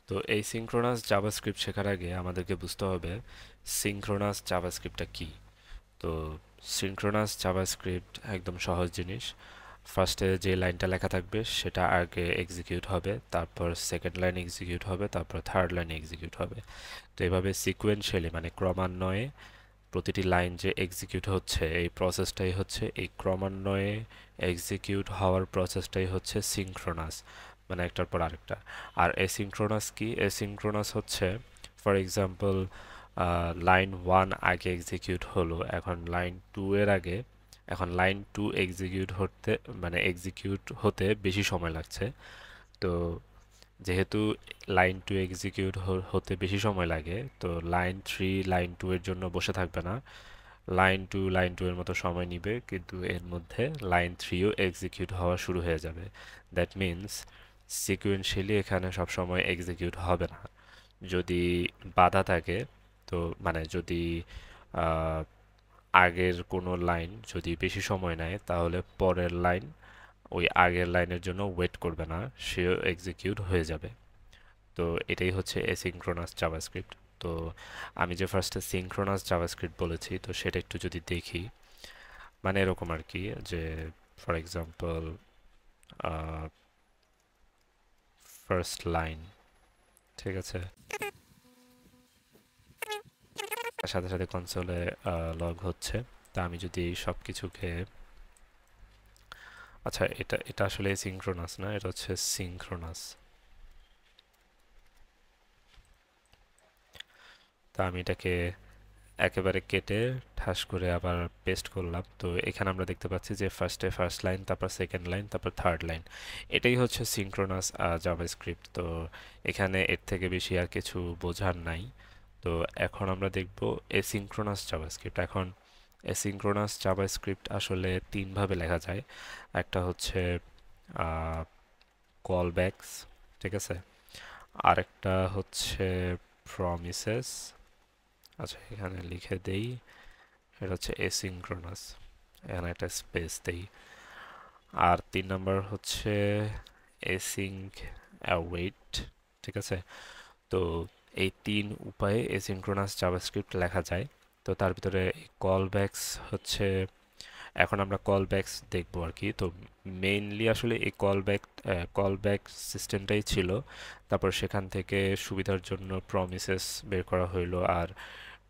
তো এই synchronous JavaScript শেখার আগে আমাদেরকে বুঝতে হবে সিঙ্ক্রোনাস জাভাস্ক্রিপ্টটা কি। তো সিঙ্ক্রোনাস জাভাস্ক্রিপ্ট একদম সহজ জিনিস। ফার্স্টে যে লাইনটা লেখা থাকবে সেটা আগে এক্সিকিউট হবে, তারপর সেকেন্ড লাইন এক্সিকিউট হবে, তারপর থার্ড লাইন এক্সিকিউট হবে। তো এভাবে সিকুয়েন্সিয়ালি মানে ক্রমান্বয়ে প্রতিটি লাইন যে এক্সিকিউট হচ্ছে এই প্রসেসটাই হচ্ছে এই ক্রমান্বয়ে এক্সিকিউট হওয়ার প্রসেসটাই হচ্ছে সিঙ্ক্রোনাস, মানে একটার পর আরেকটা। আর এসিঙ্ক্রোনাস কি? এসিঙ্ক্রোনাস হচ্ছে ফর এক্সাম্পল লাইন 1 আগে এক্সিকিউট হলো, এখন লাইন 2 এর আগে, এখন লাইন 2 এক্সিকিউট হতে মানে এক্সিকিউট হতে বেশি সময় লাগছে। তো যেহেতু লাইন 2 এক্সিকিউট হতে বেশি সময় লাগে, তো লাইন 3 লাইন 2 এর জন্য বসে থাকবে না। লাইন 2 এর মতো সময় নিবে, কিন্তু এর মধ্যে লাইন 3ও এক্সিকিউট হওয়া শুরু হয়ে যাবে। দ্যাট মিন্স সিকুয়েন্সিয়ালি এখানে সব সময় এক্সিকিউট হবে না। যদি বাধা থাকে, তো মানে যদি আহ, আগের কোনো লাইন যদি বেশি সময় নেয় তাহলে পরের লাইন ওই আগের লাইনের জন্য ওয়েট করবে না, সেও এক্সিকিউট হয়ে যাবে। তো এটাই হচ্ছে এসিঙ্ক্রোনাস জাভাস্ক্রিপ্ট। তো আমি যে ফার্স্টে সিঙ্ক্রোনাস জাভাস্ক্রিপ্ট বলেছি, তো সেটা একটু যদি দেখি, মানে এরকম আর কি, যে ফর এক্সাম্পল ফার্স্ট লাইন, ঠিক আছে, তার সাথে সাথে কনসোলে লগ হচ্ছে। তা আমি যদি সব কিছুকে, আচ্ছা এটা এটা আসলে সিঙ্ক্রোনাস না, এটা হচ্ছে সিঙ্ক্রোনাস। তা আমি এটাকে একেবারে কেটে ঠাস করে আবার পেস্ট করলাম। তো এখানে আমরা দেখতে পাচ্ছি যে ফার্স্টে ফার্স্ট লাইন, তারপর সেকেন্ড লাইন, তারপর থার্ড লাইন। এটাই হচ্ছে সিঙ্ক্রোনাস জাভাস্ক্রিপ্ট। তো এখানে এর থেকে বেশি আর কিছু বোঝার নাই। তো এখন আমরা দেখব এসিঙ্ক্রোনাস জাভাস্ক্রিপ্ট। এখন এসিঙ্ক্রোনাস জাভাস্ক্রিপ্ট আসলে তিনভাবে লেখা যায়। একটা হচ্ছে কল ব্যাকস, ঠিক আছে, আরেকটা হচ্ছে প্রমিসেস, আচ্ছা এখানে লিখে দেই, এটা হচ্ছে এসিঙ্ক্রোনাস, এখানে একটা স্পেস দেই। আর তিন নম্বর হচ্ছে এসিঙ্ক অ্যাওয়েট, ঠিক আছে। তো এই তিন উপায়ে এসিঙ্ক্রোনাস জাভাস্ক্রিপ্ট লেখা যায়। তো তার ভিতরে কল ব্যাকস হচ্ছে, এখন আমরা কল ব্যাকস দেখবো আর কি। তো মেইনলি আসলে এই কল ব্যাক সিস্টেমটাই ছিল, তারপর সেখান থেকে সুবিধার জন্য প্রমিসেস বের করা হইলো, আর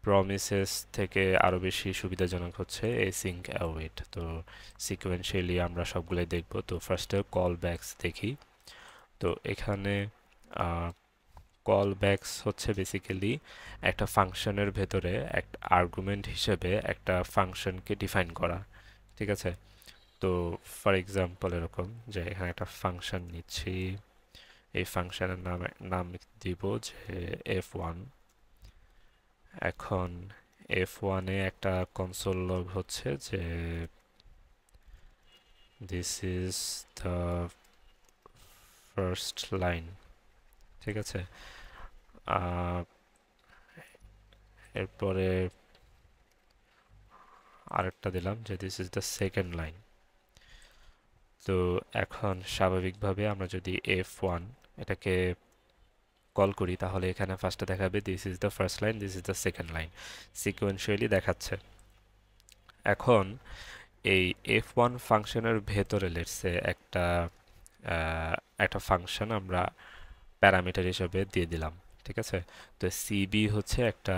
প্রমিসেস থেকে আরও বেশি সুবিধাজনক হচ্ছে এসিঙ্ক অ্যাওয়েট। তো সিকোয়েন্সিয়ালি আমরা সবগুলোই দেখব। তো ফার্স্টে কল ব্যাকস দেখি। তো এখানে কল ব্যাকস হচ্ছে বেসিক্যালি একটা ফাংশনের ভেতরে একটা আর্গুমেন্ট হিসেবে একটা ফাংশনকে ডিফাইন করা, ঠিক আছে। তো ফর এক্সাম্পল এরকম যে এখানে একটা ফাংশন নিচ্ছি, এই ফাংশনের নাম দিব যে F1। এখন F1-এ একটা কনসোল লগ হচ্ছে যে this is the first line, ঠিক আছে। আহ, এরপরে আরেকটা দিলাম যে this is the second line. তো এখন স্বাভাবিকভাবে আমরা যদি F1 এটাকে কল করি তাহলে এখানে ফার্স্টে দেখাবে this is the first line, this is the second line, sequentially দেখাচ্ছে। এখন এই F1 ফাংশনের ভেতরে লেটসে আহ, একটা ফাংশন আমরা প্যারামিটার হিসেবে দিয়ে দিলাম, ঠিক আছে। তো সিবি হচ্ছে একটা,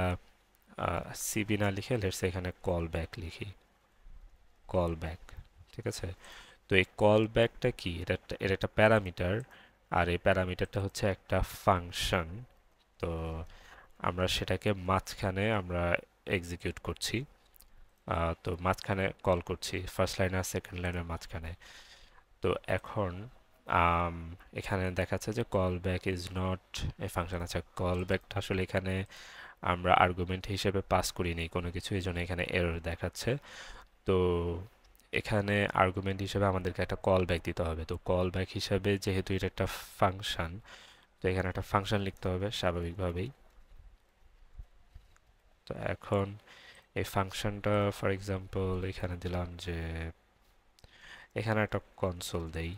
সিবি না লিখে লেটসে এখানে কল ব্যাক লিখি, কল ব্যাক, ঠিক আছে। তো এই কল ব্যাকটা কি? এটা একটা প্যারামিটার, আর এই প্যারামিটারটা হচ্ছে একটা ফাংশন। তো আমরা সেটাকে মাঝখানে আমরা এক্সিকিউট করছি। তো মাঝখানে কল করছি ফার্স্ট লাইন আর সেকেন্ড লাইনের মাঝখানে। তো এখন আম, এখানে দেখাচ্ছে যে call back is not a function. আচ্ছা কল ব্যাকটা আসলে এখানে আমরা আর্গুমেন্ট হিসেবে পাস করিনি কোনো কিছু, এই জন্য এখানে এরর দেখাচ্ছে। তো এখানে আর্গুমেন্ট হিসেবে আমাদেরকে একটা কল ব্যাক দিতে হবে। তো কল ব্যাক হিসেবে যেহেতু এটা একটা ফাংশন, তো এখানে একটা ফাংশন লিখতে হবে স্বাভাবিকভাবেই। তো এখন এই ফাংশনটা ফর এক্সাম্পল এখানে দিলাম যে এখানে একটা কনসোল দেই।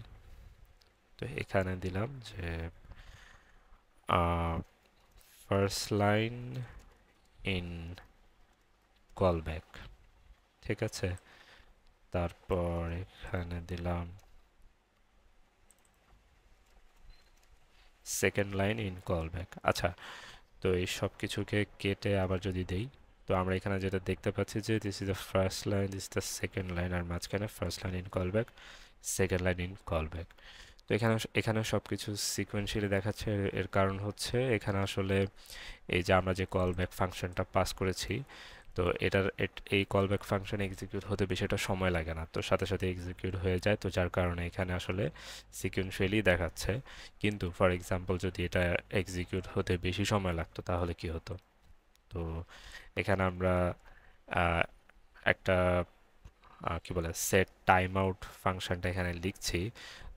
তো এখানে দিলাম যে ফার্স্ট লাইন ইন কলব্যাক, ঠিক আছে। তারপর এখানে দিলাম সেকেন্ড লাইন ইন কলব্যাক। আচ্ছা, তো এই সব কিছুকে কেটে আবার যদি দেই, তো আমরা এখানে যেটা দেখতে পাচ্ছি যে this is the first line, this is the second line, আর মাঝখানে first line in callback, second line in callback. তো এখানে সব কিছু সিকোয়েন্সিয়ালি দেখাচ্ছে। এর কারণ হচ্ছে এখানে আসলে এই যে আমরা যে কলব্যাক ফাংশনটা পাস করেছি, তো এই কলব্যাক ফাংশন এক্সিকিউট হতে বেশি একটা সময় লাগে না, তো সাথে সাথে এক্সিকিউট হয়ে যায়, তো যার কারণে এখানে আসলে সিকোয়েন্সিয়ালি দেখাচ্ছে। কিন্তু ফর এক্সাম্পল যদি এটা এক্সিকিউট হতে বেশি সময় লাগতো তাহলে কি হতো? তো এখানে আমরা আহ, একটা কি বলে সেট টাইম আউট ফাংশনটা এখানে লিখছি।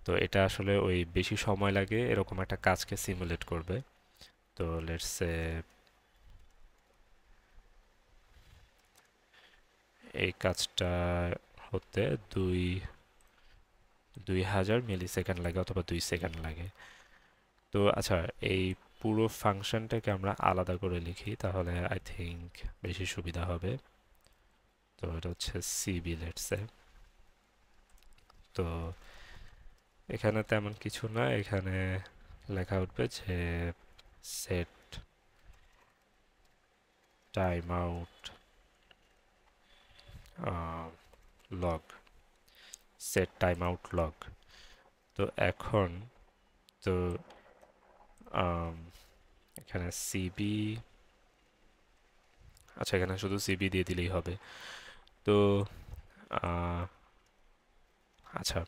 তো এটা আসলে ওই বেশি সময় লাগে এরকম একটা কাজকে সিমুলেট করবে। তো লেটস সে এই কাজটা হতে 2000 মিলি সেকেন্ড লাগে অথবা 2 সেকেন্ড লাগে। তো আচ্ছা, এই পুরো ফাংশনটাকে আমরা আলাদা করে লিখি তাহলে আই থিঙ্ক বেশি সুবিধা হবে। তো এটা হচ্ছে সিবি লেটস সে। তো এখানে তেমন কিছু না, এখানে লেখা উঠবে যে set timeout log, set timeout log. তো এখন তো আম, এখানে সিবি, আচ্ছা এখানে শুধু সিবি দিয়ে দিলেই হবে। তো আহ, আচ্ছা,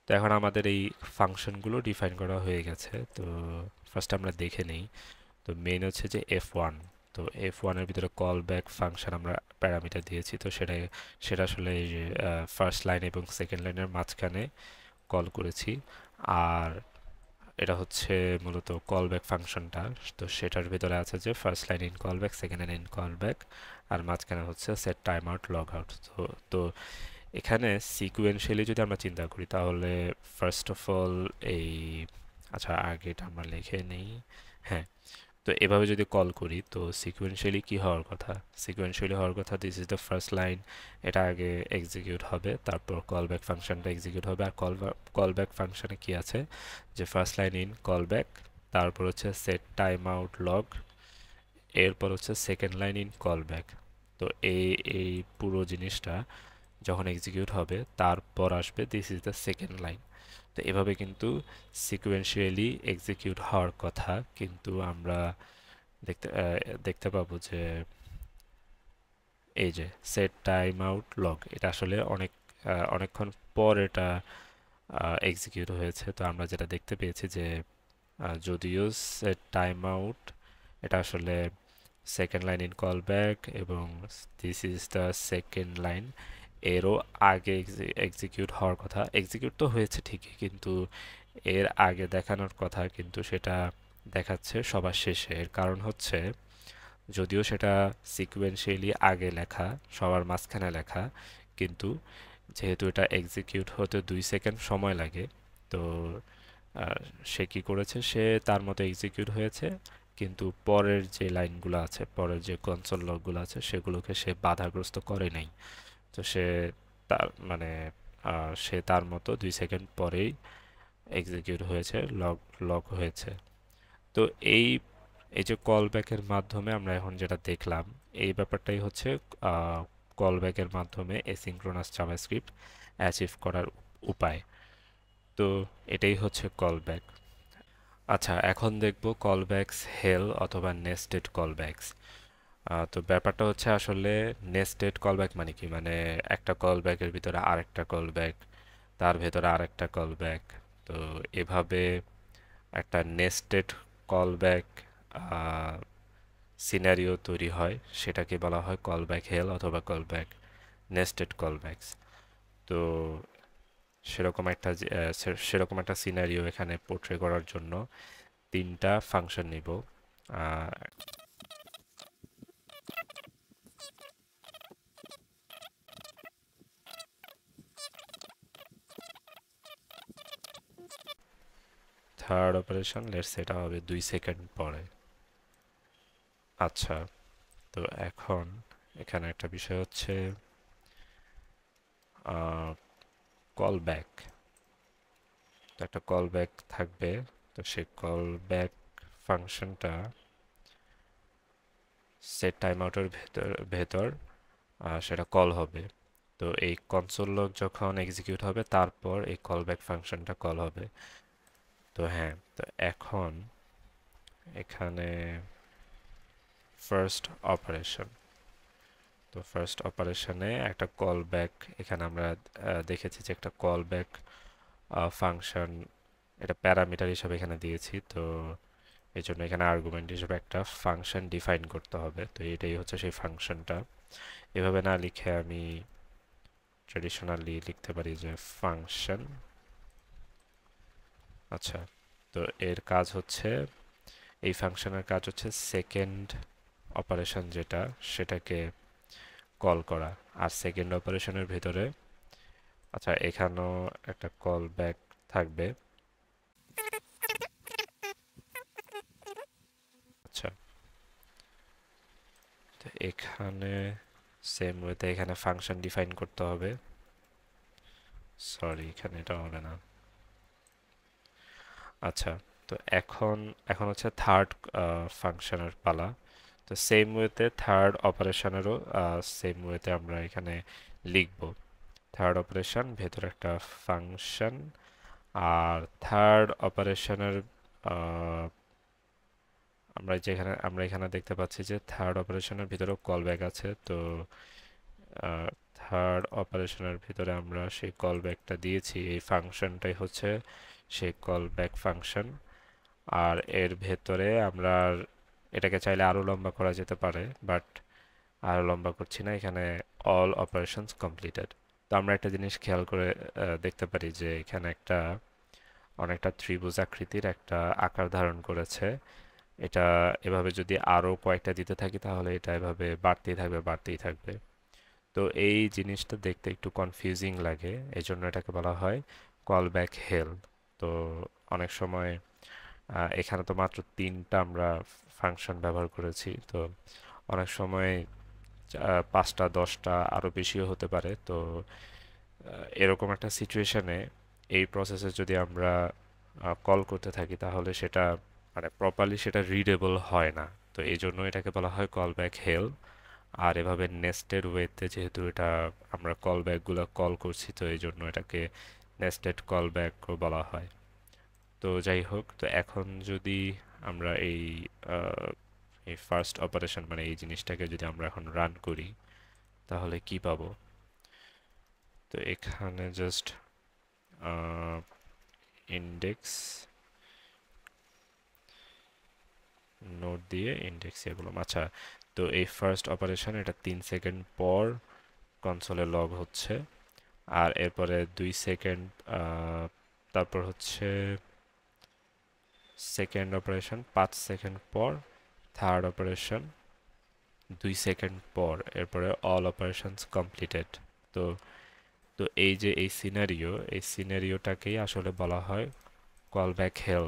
তো এখন আমাদের এই ফাংশনগুলো ডিফাইন করা হয়ে গেছে। তো ফার্স্ট আমরা দেখে নেই। তো মেইন হচ্ছে যে F1। তো F1 এর ভিতরে কল ব্যাক ফাংশন আমরা প্যারামিটার দিয়েছি, তো সেটা আসলে এই যে ফার্স্ট লাইন এবং সেকেন্ড লাইনের মাঝখানে কল করেছি। আর এটা হচ্ছে মূলত কল ব্যাক ফাংশনটা, তো সেটার ভিতরে আছে যে first line in call back, second line in call back, আর মাঝখানে হচ্ছে set timeout log out. তো এখানে সিকুয়েন্সিয়ালি যদি আমরা চিন্তা করি তাহলে ফার্স্ট অফ অল এই, আচ্ছা আগে এটা আমরা লিখে নেই। হ্যাঁ, তো এভাবে যদি কল করি তো সিকুয়েন্সিয়ালি কি হওয়ার কথা? সিকুয়েন্সিয়ালি হওয়ার কথা this is the first line, এটা আগে এক্সিকিউট হবে, তারপর কল ব্যাক ফাংশনটা এক্সিকিউট হবে। আর কল ব্যাক ফাংশনে কি আছে যে first line in call back, তারপর হচ্ছে সেট টাইম আউট লগ, এরপর হচ্ছে second line in call back. তো এই পুরো জিনিসটা যখন এক্সিকিউট হবে তারপর আসবে this is the second line. তো এভাবে কিন্তু সিকুয়েন্সিয়ালি এক্সিকিউট হওয়ার কথা, কিন্তু আমরা দেখতে দেখতে পাবো যে এই যে সেট টাইম আউট লগ, এটা আসলে অনেকক্ষণ পর এটা এক্সিকিউট হয়েছে। তো আমরা যেটা দেখতে পেয়েছি যে যদিও সেট টাইম আউট এটা আসলে second line in call back এবং this is the second line, এরও আগে এক্সিকিউট হওয়ার কথা, এক্সিকিউট তো হয়েছে ঠিকই, কিন্তু এর আগে দেখানোর কথা, কিন্তু সেটা দেখাচ্ছে সবার শেষে। এর কারণ হচ্ছে যদিও সেটা সিকুয়েন্সিয়ালি আগে লেখা, সবার মাঝখানে লেখা, কিন্তু যেহেতু এটা এক্সিকিউট হতে 2 সেকেন্ড সময় লাগে, তো আহ, সে কি করেছে, সে তার মতো এক্সিকিউট হয়েছে, কিন্তু পরের যে লাইনগুলো আছে, পরের যে কনসোল লগগুলো আছে সেগুলোকে সে বাধাগ্রস্ত করে নাই। তো সে তার মানে সে তার মতো 2 সেকেন্ড পরেই এক্সিকিউট হয়েছে, লগ লগ হয়েছে। তো এই এই যে কল ব্যাকের মাধ্যমে আমরা এখন যেটা দেখলাম, এই ব্যাপারটাই হচ্ছে কল ব্যাকের মাধ্যমে এসিঙ্ক্রোনাস জাভাস্ক্রিপ্ট অ্যাচিভ করার উপায়। তো এটাই হচ্ছে কল ব্যাক। আচ্ছা, এখন দেখব কল ব্যাকস হেল অথবা নেস্টেড কল ব্যাকস। তো ব্যাপারটা হচ্ছে আসলে নেস্টেড কল ব্যাক মানে কি, মানে একটা কল ব্যাকের ভিতরে আরেকটা কল ব্যাক, তার ভেতরে আরেকটা কল ব্যাক। তো এভাবে একটা নেস্টেড কল ব্যাক সিনারিও তৈরি হয়, সেটাকে বলা হয় কলব্যাক হেল অথবা কলব্যাক নেস্টেড কলব্যাকস। তো সেরকম একটা সিনারিও এখানে পোর্ট্রে করার জন্য 3টা ফাংশন নিব। আহ, থার্ড অপারেশন লেটস এটা হবে 2 সেকেন্ড পরে। আচ্ছা, তো এখন এখানে একটা বিষয় হচ্ছে কল ব্যাক। তো একটা কল ব্যাক থাকবে, তো সেই কল ব্যাক ফাংশনটা সেট টাইম আউটের ভেতর ভেতর সেটা কল হবে। তো এই কনসোল লগ যখন এক্সিকিউট হবে তারপর এই কল ব্যাক ফাংশনটা কল হবে। তো হ্যাঁ, তো এখন এখানে ফার্স্ট অপারেশন, তো ফার্স্ট অপারেশনে একটা কল ব্যাক, এখানে আমরা দেখেছি যে একটা কল ব্যাক ফাংশন, এটা প্যারামিটার হিসাবে এখানে দিয়েছি। তো এই জন্য এখানে আর্গুমেন্ট হিসেবে একটা ফাংশন ডিফাইন করতে হবে। তো এটাই হচ্ছে সেই ফাংশনটা। এভাবে না লিখে আমি ট্রেডিশনালি লিখতে পারি যে ফাংশন। আচ্ছা, তো এর কাজ হচ্ছে, এই ফাংশনের কাজ হচ্ছে সেকেন্ড অপারেশন যেটা সেটাকে কল করা। আর সেকেন্ড অপারেশনের ভিতরে, আচ্ছা এখানেও একটা কল ব্যাক থাকবে। আচ্ছা, তো এখানে সেম ওয়েতে এখানে ফাংশন ডিফাইন করতে হবে। সরি, এখানে এটা হবে না। আচ্ছা, তো এখন এখন হচ্ছে থার্ড ফাংশনের পালা। তো সেম ওয়েতে থার্ড অপারেশনেরও সেম ওয়েতে আমরা এখানে লিখব। থার্ড অপারেশন ভেতরে একটা ফাংশন, আর থার্ড অপারেশনের আমরা এখানে দেখতে পাচ্ছি যে থার্ড অপারেশনের ভিতরেও কল ব্যাক আছে। তো থার্ড অপারেশনের ভিতরে আমরা সেই কল ব্যাকটা দিয়েছি, এই ফাংশনটাই হচ্ছে সেই কল ব্যাক ফাংশন। আর এর ভেতরে আমরা এটাকে চাইলে আরো লম্বা করা যেতে পারে, বাট আরো লম্বা করছি না, এখানে অল অপারেশনস কমপ্লিটেড। তো আমরা একটা জিনিস খেয়াল করে দেখতে পারি যে এখানে একটা অনেকটা ত্রিভুজ আকৃতির একটা আকার ধারণ করেছে। এটা এভাবে যদি আরো কয়েকটা দিতে থাকি তাহলে এটা এভাবে বাড়তেই থাকবে। তো এই জিনিসটা দেখতে একটু কনফিউজিং লাগে, এই জন্য এটাকে বলা হয় কল ব্যাক হেল। তো অনেক সময় এখানে তো মাত্র 3টা আমরা ফাংশন ব্যবহার করেছি, তো অনেক সময় 5টা 10টা আরো বেশিও হতে পারে। তো এরকম একটা সিচুয়েশনে এই প্রসেসে যদি আমরা কল করতে থাকি তাহলে সেটা মানে প্রপারলি সেটা রিডেবল হয় না। তো এই জন্য এটাকে বলা হয় কল ব্যাক হেল। আর এভাবে নেস্টেড ওয়েতে যেহেতু এটা আমরা কল ব্যাকগুলো কল করছি, তো এই জন্য এটাকে নেস্টেড কল ব্যাকও বলা হয়। তো যাই হোক, তো এখন যদি আমরা আহ, এই ফার্স্ট অপারেশন মানে এই জিনিসটাকে যদি আমরা এখন রান করি তাহলে কি পাবো? তো এখানে জাস্ট ইন্ডেক্স নোট দিয়ে ইন্ডেক্স এগুলো, আচ্ছা। তো এই ফার্স্ট অপারেশন এটা 3 সেকেন্ড পর কনসোলে লগ হচ্ছে, আর এরপরে 2 সেকেন্ড, তারপর হচ্ছে সেকেন্ড অপারেশন 5 সেকেন্ড পর, থার্ড অপারেশন 2 সেকেন্ড পর, এরপরে অল অপারেশনস কমপ্লিটেড। তো তো এই যে এই সিনারিওটাকেই আসলে বলা হয় কল ব্যাক হেল।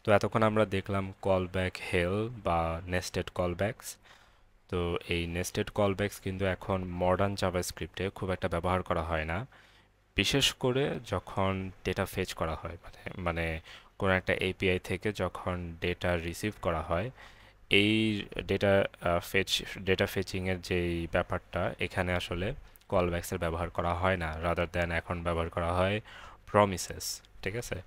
তো এতক্ষণ আমরা দেখলাম কল ব্যাক হেল বা নেস্টেড কলব্যাকস। তো এই নেস্টেড কলব্যাকস কিন্তু এখন মডার্ন জাভাস্ক্রিপ্টে খুব একটা ব্যবহার করা হয় না, বিশেষ করে যখন ডেটা ফেচ করা হয়, মানে কোনো একটা এপিআই থেকে যখন ডেটা রিসিভ করা হয়। এই ডেটা ফেচ ডেটা ফেচিংয়ের যেই ব্যাপারটা এখানে আসলে কলব্যাকসের ব্যবহার করা হয় না, রাদার দ্যান এখন ব্যবহার করা হয় প্রমিসেস। ঠিক আছে,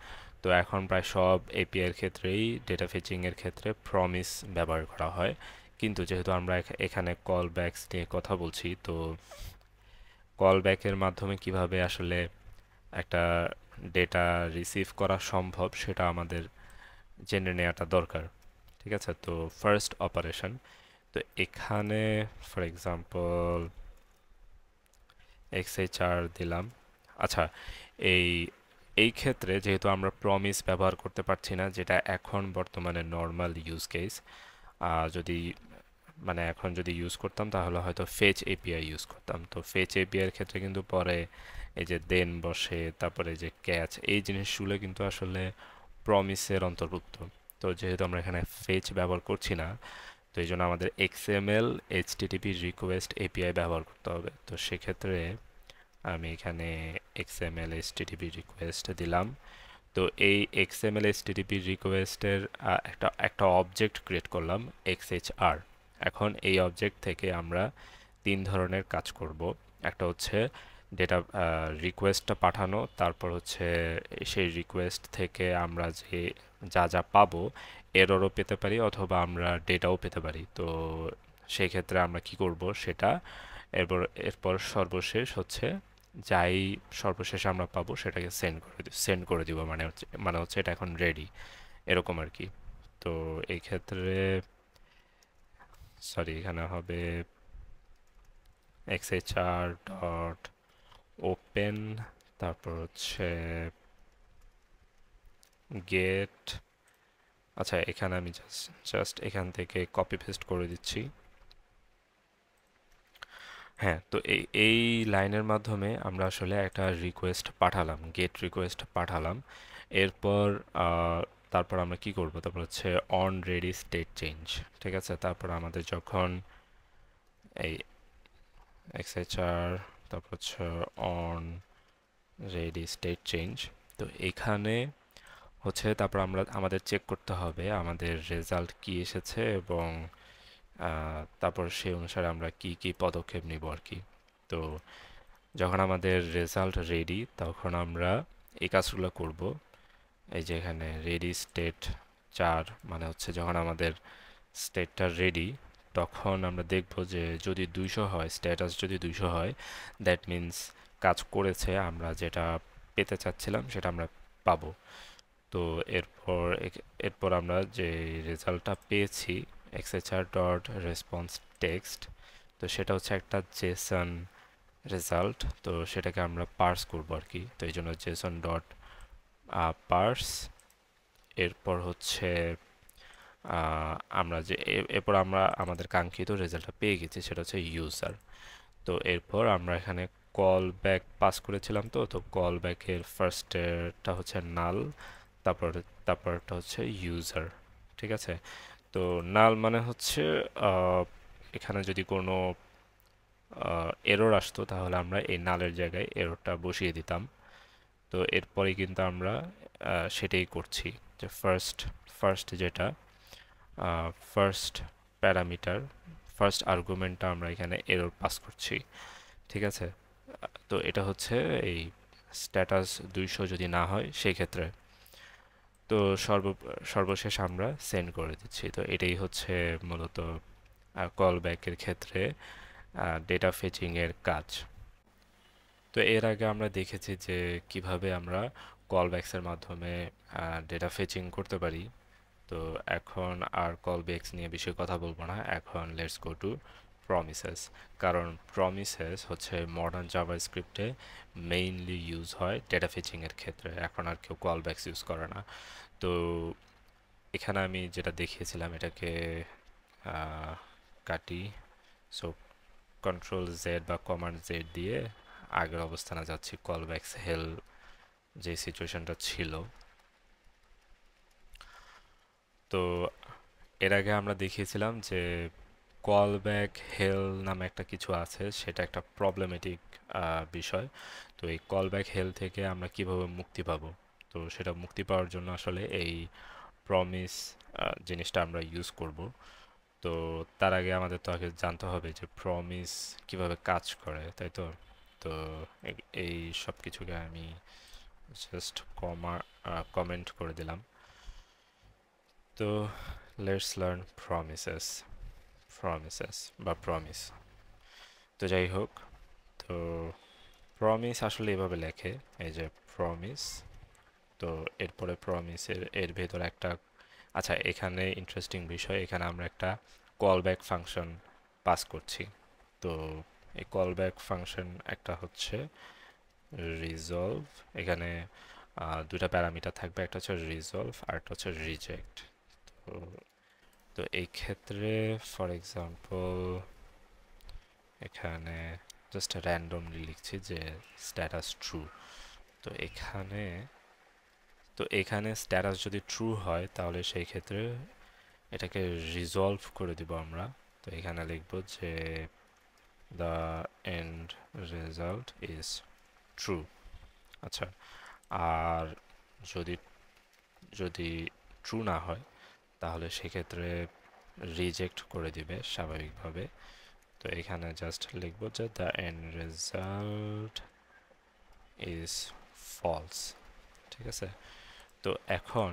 তো এখন প্রায় সব এপিআই এর ক্ষেত্রেই ডেটা ফেচিং এর ক্ষেত্রে প্রমিস ব্যবহার করা হয়। কিন্তু যেহেতু আমরা এখানে কলব্যাকস নিয়ে কথা বলছি, তো কলব্যাকের মাধ্যমে কিভাবে আসলে একটা ডেটা রিসিভ করা সম্ভব সেটা আমাদের জেনে নেওয়াটা দরকার। ঠিক আছে, তো ফার্স্ট অপারেশন, তো এখানে ফর এক্সাম্পল এক্সএইচআর দিলাম। আচ্ছা, এই এই ক্ষেত্রে যেহেতু আমরা প্রমিস ব্যবহার করতে পারছি না, যেটা এখন বর্তমানে নর্মাল ইউজ কেস, যদি মানে এখন যদি ইউজ করতাম তাহলে হয়তো ফেচ এপিআই ইউজ করতাম। তো ফেচ এপিআই এর ক্ষেত্রে কিন্তু পরে এই যে দেন বসে, তারপরে যে ক্যাচ, এই জিনিসগুলো কিন্তু আসলে প্রমিসের অন্তর্ভুক্ত। তো যেহেতু আমরা এখানে ফেচ ব্যবহার করছি না, তো এই জন্য আমাদের এক্সএমএল এইচটিটিপি রিকোয়েস্ট এপিআই ব্যবহার করতে হবে। তো সেক্ষেত্রে আমি এখানে এক্সএমএল এইচটিটিপি রিকোয়েস্ট দিলাম। তো এই এক্সএমএল এইচটিটিপি রিকোয়েস্টের একটা একটা অবজেক্ট ক্রিয়েট করলাম এক্সএইচআর। এখন এই অবজেক্ট থেকে আমরা তিন ধরনের কাজ করব। একটা হচ্ছে ডেটা রিকোয়েস্টটা পাঠানো, তারপর হচ্ছে সেই রিকোয়েস্ট থেকে আমরা যে যা যা পাবো এররও পেতে পারি অথবা আমরা ডেটাও পেতে পারি। তো সেই ক্ষেত্রে আমরা কি করব সেটা, এরপর এরপর সর্বশেষ হচ্ছে যাই সর্বশেষে আমরা পাবো সেটাকে সেন্ড করে দিব, মানে হচ্ছে এটা এখন রেডি, এরকম আর কি। তো এই ক্ষেত্রে সরি, এখানে হবে এক্সএইচআর ডট ওপেন, তারপর হচ্ছে গেট। আচ্ছা, এখানে আমি জাস্ট এখান থেকে কপি পেস্ট করে দিচ্ছি। হ্যাঁ, তো এই লাইনের মাধ্যমে আমরা আসলে একটা রিকোয়েস্ট পাঠালাম, গেট রিকোয়েস্ট পাঠালাম। এরপর তারপর আমরা কি করব, তারপর হচ্ছে অন রেডি স্টেট চেঞ্জ। ঠিক আছে, তারপর আমাদের যখন এই এক্সএচআর, তারপর হচ্ছে অন রেডি স্টেট চেঞ্জ, তো এখানে হচ্ছে তারপর আমাদের চেক করতে হবে আমাদের রেজাল্ট কি এসেছে এবং তারপর সেই অনুসারে আমরা কি কি পদক্ষেপ নিব আর কি। তো যখন আমাদের রেজাল্ট রেডি তখন আমরা এই কাজগুলো করব। এই যে এখানে রেডি স্টেট 4, মানে হচ্ছে যখন আমাদের স্টেটটা রেডি তখন আমরা দেখব যে যদি 200 হয়, স্ট্যাটাস যদি 200 হয়, দ্যাট মিন্স কাজ করেছে, আমরা যেটা পেতে চাচ্ছিলাম সেটা আমরা পাবো। তো এরপর আমরা যে রেজাল্টটা পেয়েছি এক্সএচআর ডট রেসপন্স টেক্সট, তো সেটা হচ্ছে একটা জেসন রেজাল্ট। তো সেটাকে আমরা পার্স করব আর কি। তো এই জন্য জেসন ডট পার্স, এরপর হচ্ছে আমরা যে এরপর আমরা আমাদের কাঙ্ক্ষিত রেজাল্টটা পেয়ে গেছি, সেটা হচ্ছে ইউজার। তো এরপর আমরা এখানে কল ব্যাক পাস করেছিলাম, তো তো কল ব্যাকের ফার্স্টেরটা হচ্ছে নাল, তারপর তারপরটা হচ্ছে ইউজার। ঠিক আছে, তো নাল মানে হচ্ছে আহ, এখানে যদি কোনো এরর আসতো তাহলে আমরা এই নালের জায়গায় এররটা বসিয়ে দিতাম। তো এরপরে কিন্তু আমরা সেটাই করছি, যে ফার্স্ট যেটা ফার্স্ট প্যারামিটার, ফার্স্ট আর্গুমেন্টটা আমরা এখানে এরর পাস করছি। ঠিক আছে, তো এটা হচ্ছে এই স্ট্যাটাস 200 যদি না হয় সেই ক্ষেত্রে। তো সর্বশেষ আমরা সেন্ড করে দিচ্ছি। তো এটাই হচ্ছে মূলত কল ব্যাকের ক্ষেত্রে ডেটা ফেচিং এর কাজ। তো এর আগে আমরা দেখেছি যে কিভাবে আমরা কল ব্যাকসের মাধ্যমে ডেটা ফেচিং করতে পারি। তো এখন আর কল ব্যাকস নিয়ে বেশি কথা বলবো না, এখন লেটস গো টু প্রমিসেস। কারণ প্রমিসেস হচ্ছে মডার্ন জাভাস্ক্রিপ্টে মেইনলি ইউজ হয় ডেটা ফেচিং এর ক্ষেত্রে, এখন আর কেউ কল ব্যাকস ইউজ করে না। তো এখানে আমি যেটা দেখিয়েছিলাম এটাকে আহ, কাটি। সো কন্ট্রোল জেড বা কমান্ড জেড দিয়ে আগের অবস্থানে যাচ্ছি, কল ব্যাকস হেল যে সিচুয়েশনটা ছিল। তো এর আগে আমরা দেখিয়েছিলাম যে কল ব্যাক হেল নামে একটা কিছু আছে, সেটা একটা প্রবলেমেটিক বিষয়। তো এই কল ব্যাক হেল থেকে আমরা কিভাবে মুক্তি পাবো, তো সেটা মুক্তি পাওয়ার জন্য আসলে এই প্রমিস জিনিসটা আমরা ইউজ করব। তো তার আগে আমাদের তো আগে জানতে হবে যে প্রমিস কিভাবে কাজ করে, তাই তো। তো এই সব কিছুকে আমি জাস্ট কমেন্ট করে দিলাম। তো লেটস লার্ন প্রমিসেস বা প্রমিস। তো যাই হোক, তো প্রমিস আসলে এভাবে লেখে, এই যে প্রমিস। তো এরপরে প্রমিসের এর ভেতরে একটা, আচ্ছা এখানে ইন্টারেস্টিং বিষয়, এখানে আমরা একটা কল ব্যাক ফাংশন পাস করছি। তো এই কল ব্যাক ফাংশন একটা হচ্ছে রিজলভ, এখানে দুটা প্যারামিটার থাকবে, একটা হচ্ছে রিজলভ আর একটা হচ্ছে রিজেক্ট। তো তো এই ক্ষেত্রে ফর এক্সাম্পল এখানে জাস্ট র্যান্ডমলি লিখছি যে স্ট্যাটাস ট্রু। তো এখানে স্ট্যাটাস যদি ট্রু হয় তাহলে সেই ক্ষেত্রে এটাকে রিজলভ করে দিব আমরা। তো এখানে লিখব যে the end result is true. আচ্ছা, আর যদি যদি ট্রু না হয় তাহলে সেক্ষেত্রে রিজেক্ট করে দিবে স্বাভাবিকভাবে। তো এখানে জাস্ট লিখব যে the end result is false. ঠিক আছে? তো এখন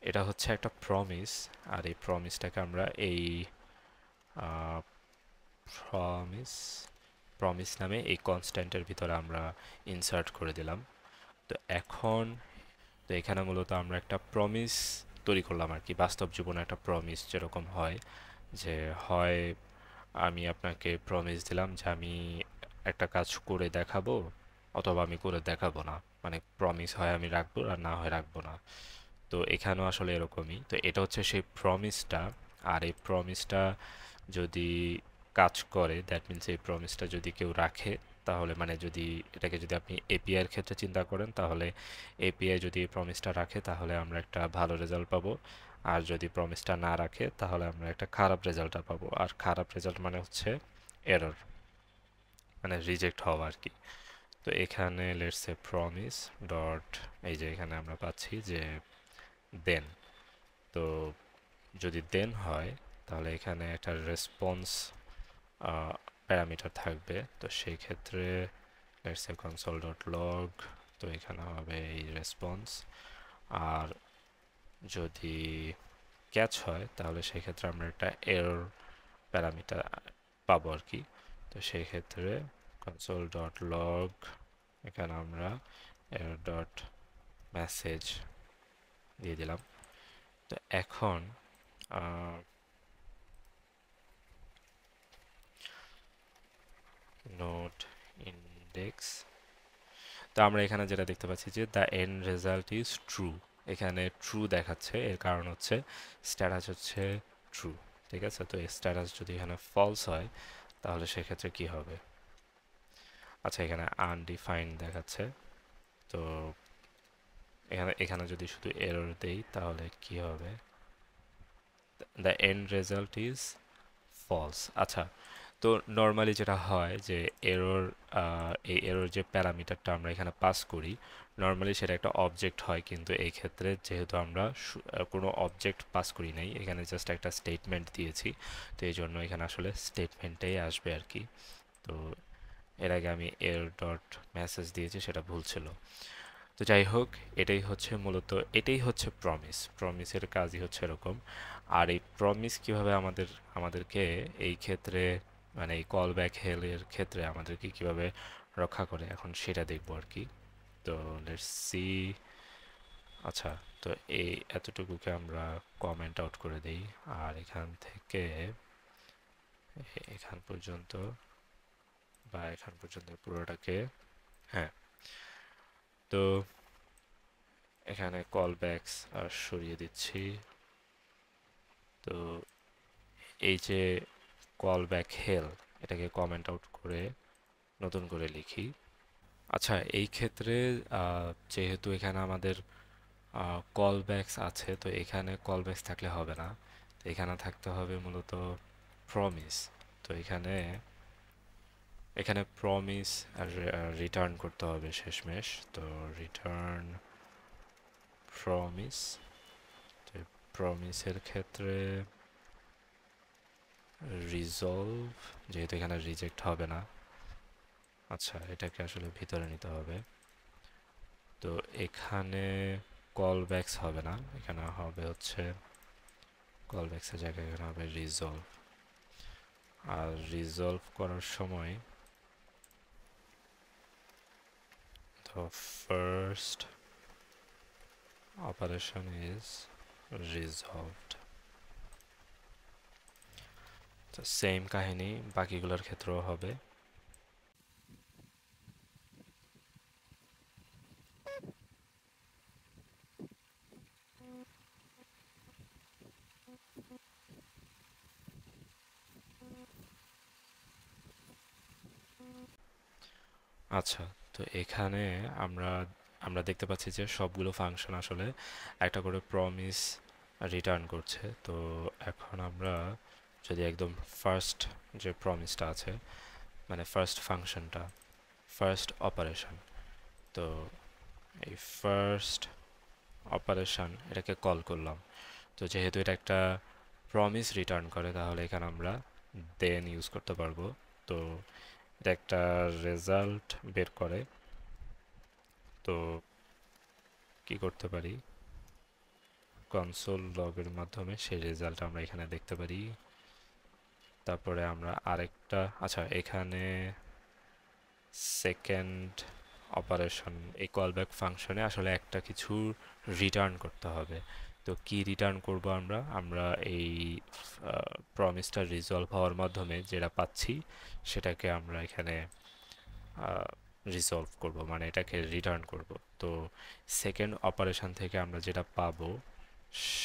এটা হচ্ছে একটা প্রমিস, আর এই প্রমিসটাকে আমরা এই প্রমিস প্রমিস নামে এই কনস্ট্যান্টের ভিতরে আমরা ইনসার্ট করে দিলাম। তো এখন তো এখানে মূলত আমরা একটা প্রমিস তৈরি করলাম আর কি, বাস্তব জীবনে একটা প্রমিস যেরকম হয়, যে হয় আমি আপনাকে প্রমিস দিলাম যে আমি একটা কাজ করে দেখাবো, অথবা আমি করে দেখাবো না। মানে প্রমিস হয় আমি রাখবো আর না হয় রাখবো না। তো এখানেও আসলে এরকমই। তো এটা হচ্ছে সেই প্রমিসটা। আর এই প্রমিসটা যদি কাজ করে, দ্যাট মিনস এই প্রমিসটা যদি কেউ রাখে, তাহলে মানে যদি এটাকে যদি আপনি এপিআই এর ক্ষেত্রে চিন্তা করেন, তাহলে এপিআই যদি এই প্রমিসটা রাখে তাহলে আমরা একটা ভালো রেজাল্ট পাবো। আর যদি প্রমিসটা না রাখে তাহলে আমরা একটা খারাপ রেজাল্টটা পাবো। আর খারাপ রেজাল্ট মানে হচ্ছে এরর, মানে রিজেক্ট হওয়া আর কি। তো এখানে লেটস সে প্রমিস ডট, এই যে এখানে আমরা পাচ্ছি যে দেন। তো যদি দেন হয় তাহলে এখানে একটা রেসপন্স প্যারামিটার থাকবে। তো সেই ক্ষেত্রে let's say console dot log, তো এখানে হবে এই রেসপন্স। আর যদি ক্যাচ হয় তাহলে সেই ক্ষেত্রে আমরা একটা এরর প্যারামিটার পাবো আর কি। তো সেই ক্ষেত্রে কনসোল ডট লগ, এখানে আমরা এরর ডট মেসেজ দিয়ে দিলাম। তো এখন নোট ইন্ডেক্স, তো আমরা এখানে যেটা দেখতে পাচ্ছি যে the end result is true. এখানে ট্রু দেখাচ্ছে, এর কারণ হচ্ছে স্ট্যাটাস হচ্ছে ট্রু। ঠিক আছে? তো এই স্ট্যাটাস যদি এখানে ফলস হয় তাহলে সেক্ষেত্রে কি হবে? আচ্ছা, এখানে আনডিফাইন্ড দেখাচ্ছে। তো এখানে যদি শুধু এরর দেই তাহলে কি হবে? The end result is false. আচ্ছা, তো নর্মালি যেটা হয় যে এরর, এই এরর যে প্যারামিটারটা আমরা এখানে পাস করি, নর্মালি সেটা একটা অবজেক্ট হয়, কিন্তু এই ক্ষেত্রে যেহেতু আমরা কোনো অবজেক্ট পাস করি নাই, এখানে জাস্ট একটা স্টেটমেন্ট দিয়েছি, তো এই জন্য এখানে আসলে স্টেটমেন্টটাই আসবে আর কি। তো এর আগে আমি এর ডট মেসেজ দিয়েছি, সেটা ভুল ছিল। তো যাই হোক, এটাই হচ্ছে প্রমিস। প্রমিসের কাজই হচ্ছে এরকম। আর এই প্রমিস কিভাবে আমাদেরকে এই ক্ষেত্রে, মানে এই কল ব্যাক হেলের ক্ষেত্রে আমাদেরকে কিভাবে রক্ষা করে, এখন সেটা দেখবো আর কি। তো লেটস সি। আচ্ছা, তো এই এতটুকুকে আমরা কমেন্ট আউট করে দেই, আর এখান থেকে এখান পর্যন্ত, বা এখান পর্যন্ত পুরোটাকে, হ্যাঁ। তো এখানে কল ব্যাকস সরিয়ে দিচ্ছি। তো এই যে কল ব্যাক হেল, এটাকে কমেন্ট আউট করে নতুন করে লিখি। আচ্ছা, এই ক্ষেত্রে যেহেতু এখানে আমাদের কল ব্যাকস আছে, তো এখানে কল ব্যাকস থাকলে হবে না, তো এখানে থাকতে হবে মূলত প্রমিস। তো এখানে এখানে প্রমিস রিটার্ন করতে হবে শেষমেশ। তো রিটার্ন প্রমিস। তো প্রমিসের ক্ষেত্রে রিজলভ, যেহেতু এখানে রিজেক্ট হবে না। আচ্ছা, এটাকে আসলে ভিতরে নিতে হবে। তো এখানে কল ব্যাকস হবে না, এখানে হবে হচ্ছে কল ব্যাকসের জায়গায় এখানে হবে রিজলভ। আর রিজলভ করার সময় the first operation is resolved। তো সেম কাহিনী বাকিগুলোর ক্ষেত্রেও হবে। আচ্ছা, তো এখানে আমরা আমরা দেখতে পাচ্ছি যে সবগুলো ফাংশন আসলে একটা করে প্রমিস রিটার্ন করছে। তো এখন আমরা যদি একদম ফার্স্ট যে প্রমিসটা আছে, মানে ফার্স্ট ফাংশনটা, ফার্স্ট অপারেশন, তো এই ফার্স্ট অপারেশন এটাকে কল করলাম। তো যেহেতু এটা একটা প্রমিস রিটার্ন করে, তাহলে এখানে আমরা দেন ইউজ করতে পারবো। তো এটা একটা রেজাল্ট বের করে। তো কি করতে পারি, কনসোল লগের মাধ্যমে সেই রেজাল্ট আমরা এখানে দেখতে পারি। তারপরে আমরা আরেকটা, আচ্ছা এখানে সেকেন্ড অপারেশন, এই কলব্যাক ফাংশনে আসলে একটা কিছু রিটার্ন করতে হবে। তো কি রিটার্ন করব আমরা, আমরা এই প্রমিসটা রিজলভ হওয়ার মাধ্যমে যেটা পাচ্ছি সেটাকে আমরা এখানে রিজলভ করব, মানে এটাকে রিটার্ন করব। তো সেকেন্ড অপারেশন থেকে আমরা যেটা পাবো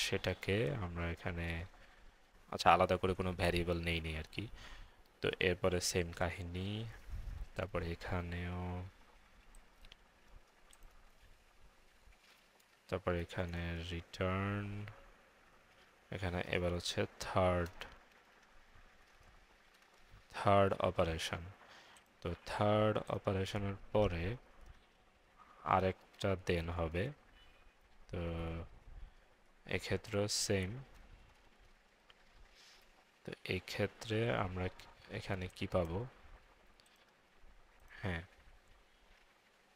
সেটাকে আমরা এখানে, আচ্ছা আলাদা করে কোনো ভ্যারিয়েবল নেই আর কি। তো এরপরে সেম কাহিনী, তারপরে এখানেও, তারপরে এখানে রিটার্ন, এখানে এবার হচ্ছে থার্ড থার্ড অপারেশন। তো থার্ড অপারেশনের পরে আরেকটা দেন হবে। তো এক্ষেত্রেও সেম। তো এই ক্ষেত্রে আমরা এখানে কি পাবো, হ্যাঁ,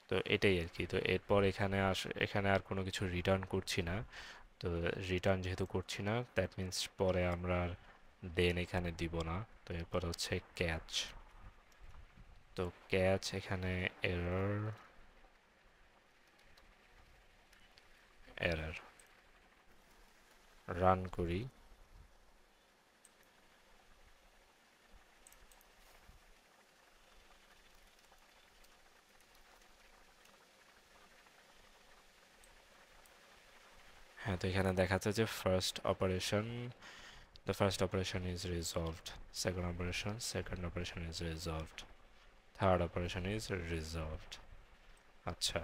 তো এটাই আর কি। তো এরপর এখানে আর কোনো কিছু রিটার্ন করছি না। তো রিটার্ন যেহেতু করছি না, দ্যাট মিন্স পরে আমরা দেন এখানে দিব না। তো এরপর হচ্ছে ক্যাচ। তো ক্যাচ এখানে এরর, এরর রান করি। হ্যাঁ, তো এখানে দেখাচ্ছে যে the first operation is resolved, second operation is resolved, third operation is resolved। আচ্ছা,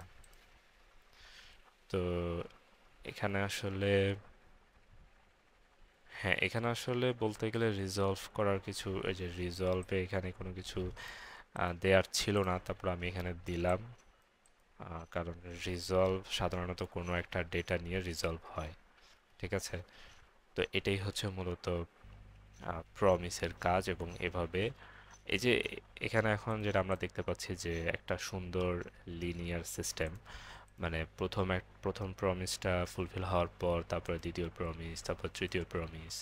তো এখানে আসলে, হ্যাঁ এখানে আসলে বলতে গেলে রিজলভ করার কিছু, এই যে রিজলভে এখানে কোনো কিছু দেয়ার ছিল না, তারপর আমি এখানে দিলাম। কারণ রিজলভ সাধারণত কোনো একটা ডেটা নিয়ে রিজলভ হয়, ঠিক আছে। তো এটাই হচ্ছে মূলত প্রমিসের কাজ। এবং এভাবে এই যে এখানে এখন যেটা আমরা দেখতে পাচ্ছি যে একটা সুন্দর লিনিয়ার সিস্টেম, মানে প্রথম প্রমিসটা ফুলফিল হওয়ার পর তারপরে দ্বিতীয় প্রমিস, তারপর তৃতীয় প্রমিস,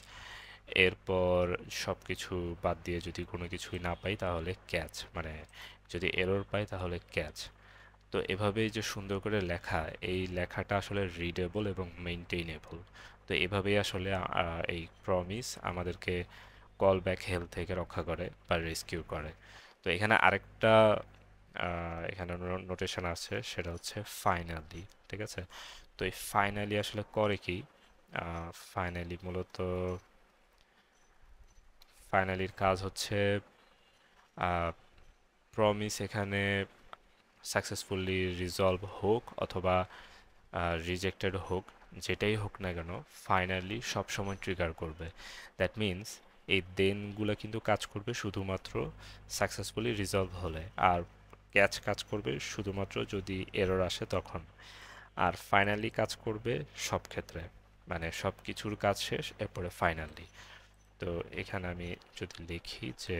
এরপর সব কিছু বাদ দিয়ে যদি কোনো কিছুই না পাই তাহলে ক্যাচ, মানে যদি এরর পাই তাহলে ক্যাচ। তো এভাবেই যে সুন্দর করে লেখা, এই লেখাটা আসলে রিডেবল এবং মেইনটেইনেবল। তো এভাবেই আসলে এই প্রমিস আমাদেরকে কল ব্যাক হেল থেকে রক্ষা করে বা রেস্কিউ করে। তো এখানে আরেকটা এখানে নোটেশন আছে, সেটা হচ্ছে ফাইনালি, ঠিক আছে। তো এই ফাইনালি আসলে করে কি, ফাইনালি মূলত ফাইনালির কাজ হচ্ছে প্রমিস এখানে সাকসেসফুলি রিজলভ হোক অথবা রিজেক্টেড হোক, যেটাই হোক না কেন, ফাইনালি সবসময় ট্রিগার করবে। দ্যাট মিন্স এই দেনগুলো কিন্তু কাজ করবে শুধুমাত্র সাকসেসফুলি রিজলভ হলে, আর ক্যাচ কাজ করবে শুধুমাত্র যদি এরর আসে তখন, আর ফাইনালি কাজ করবে সব ক্ষেত্রে, মানে সব কিছুর কাজ শেষ এরপরে ফাইনালি। তো এখানে আমি যদি লিখি যে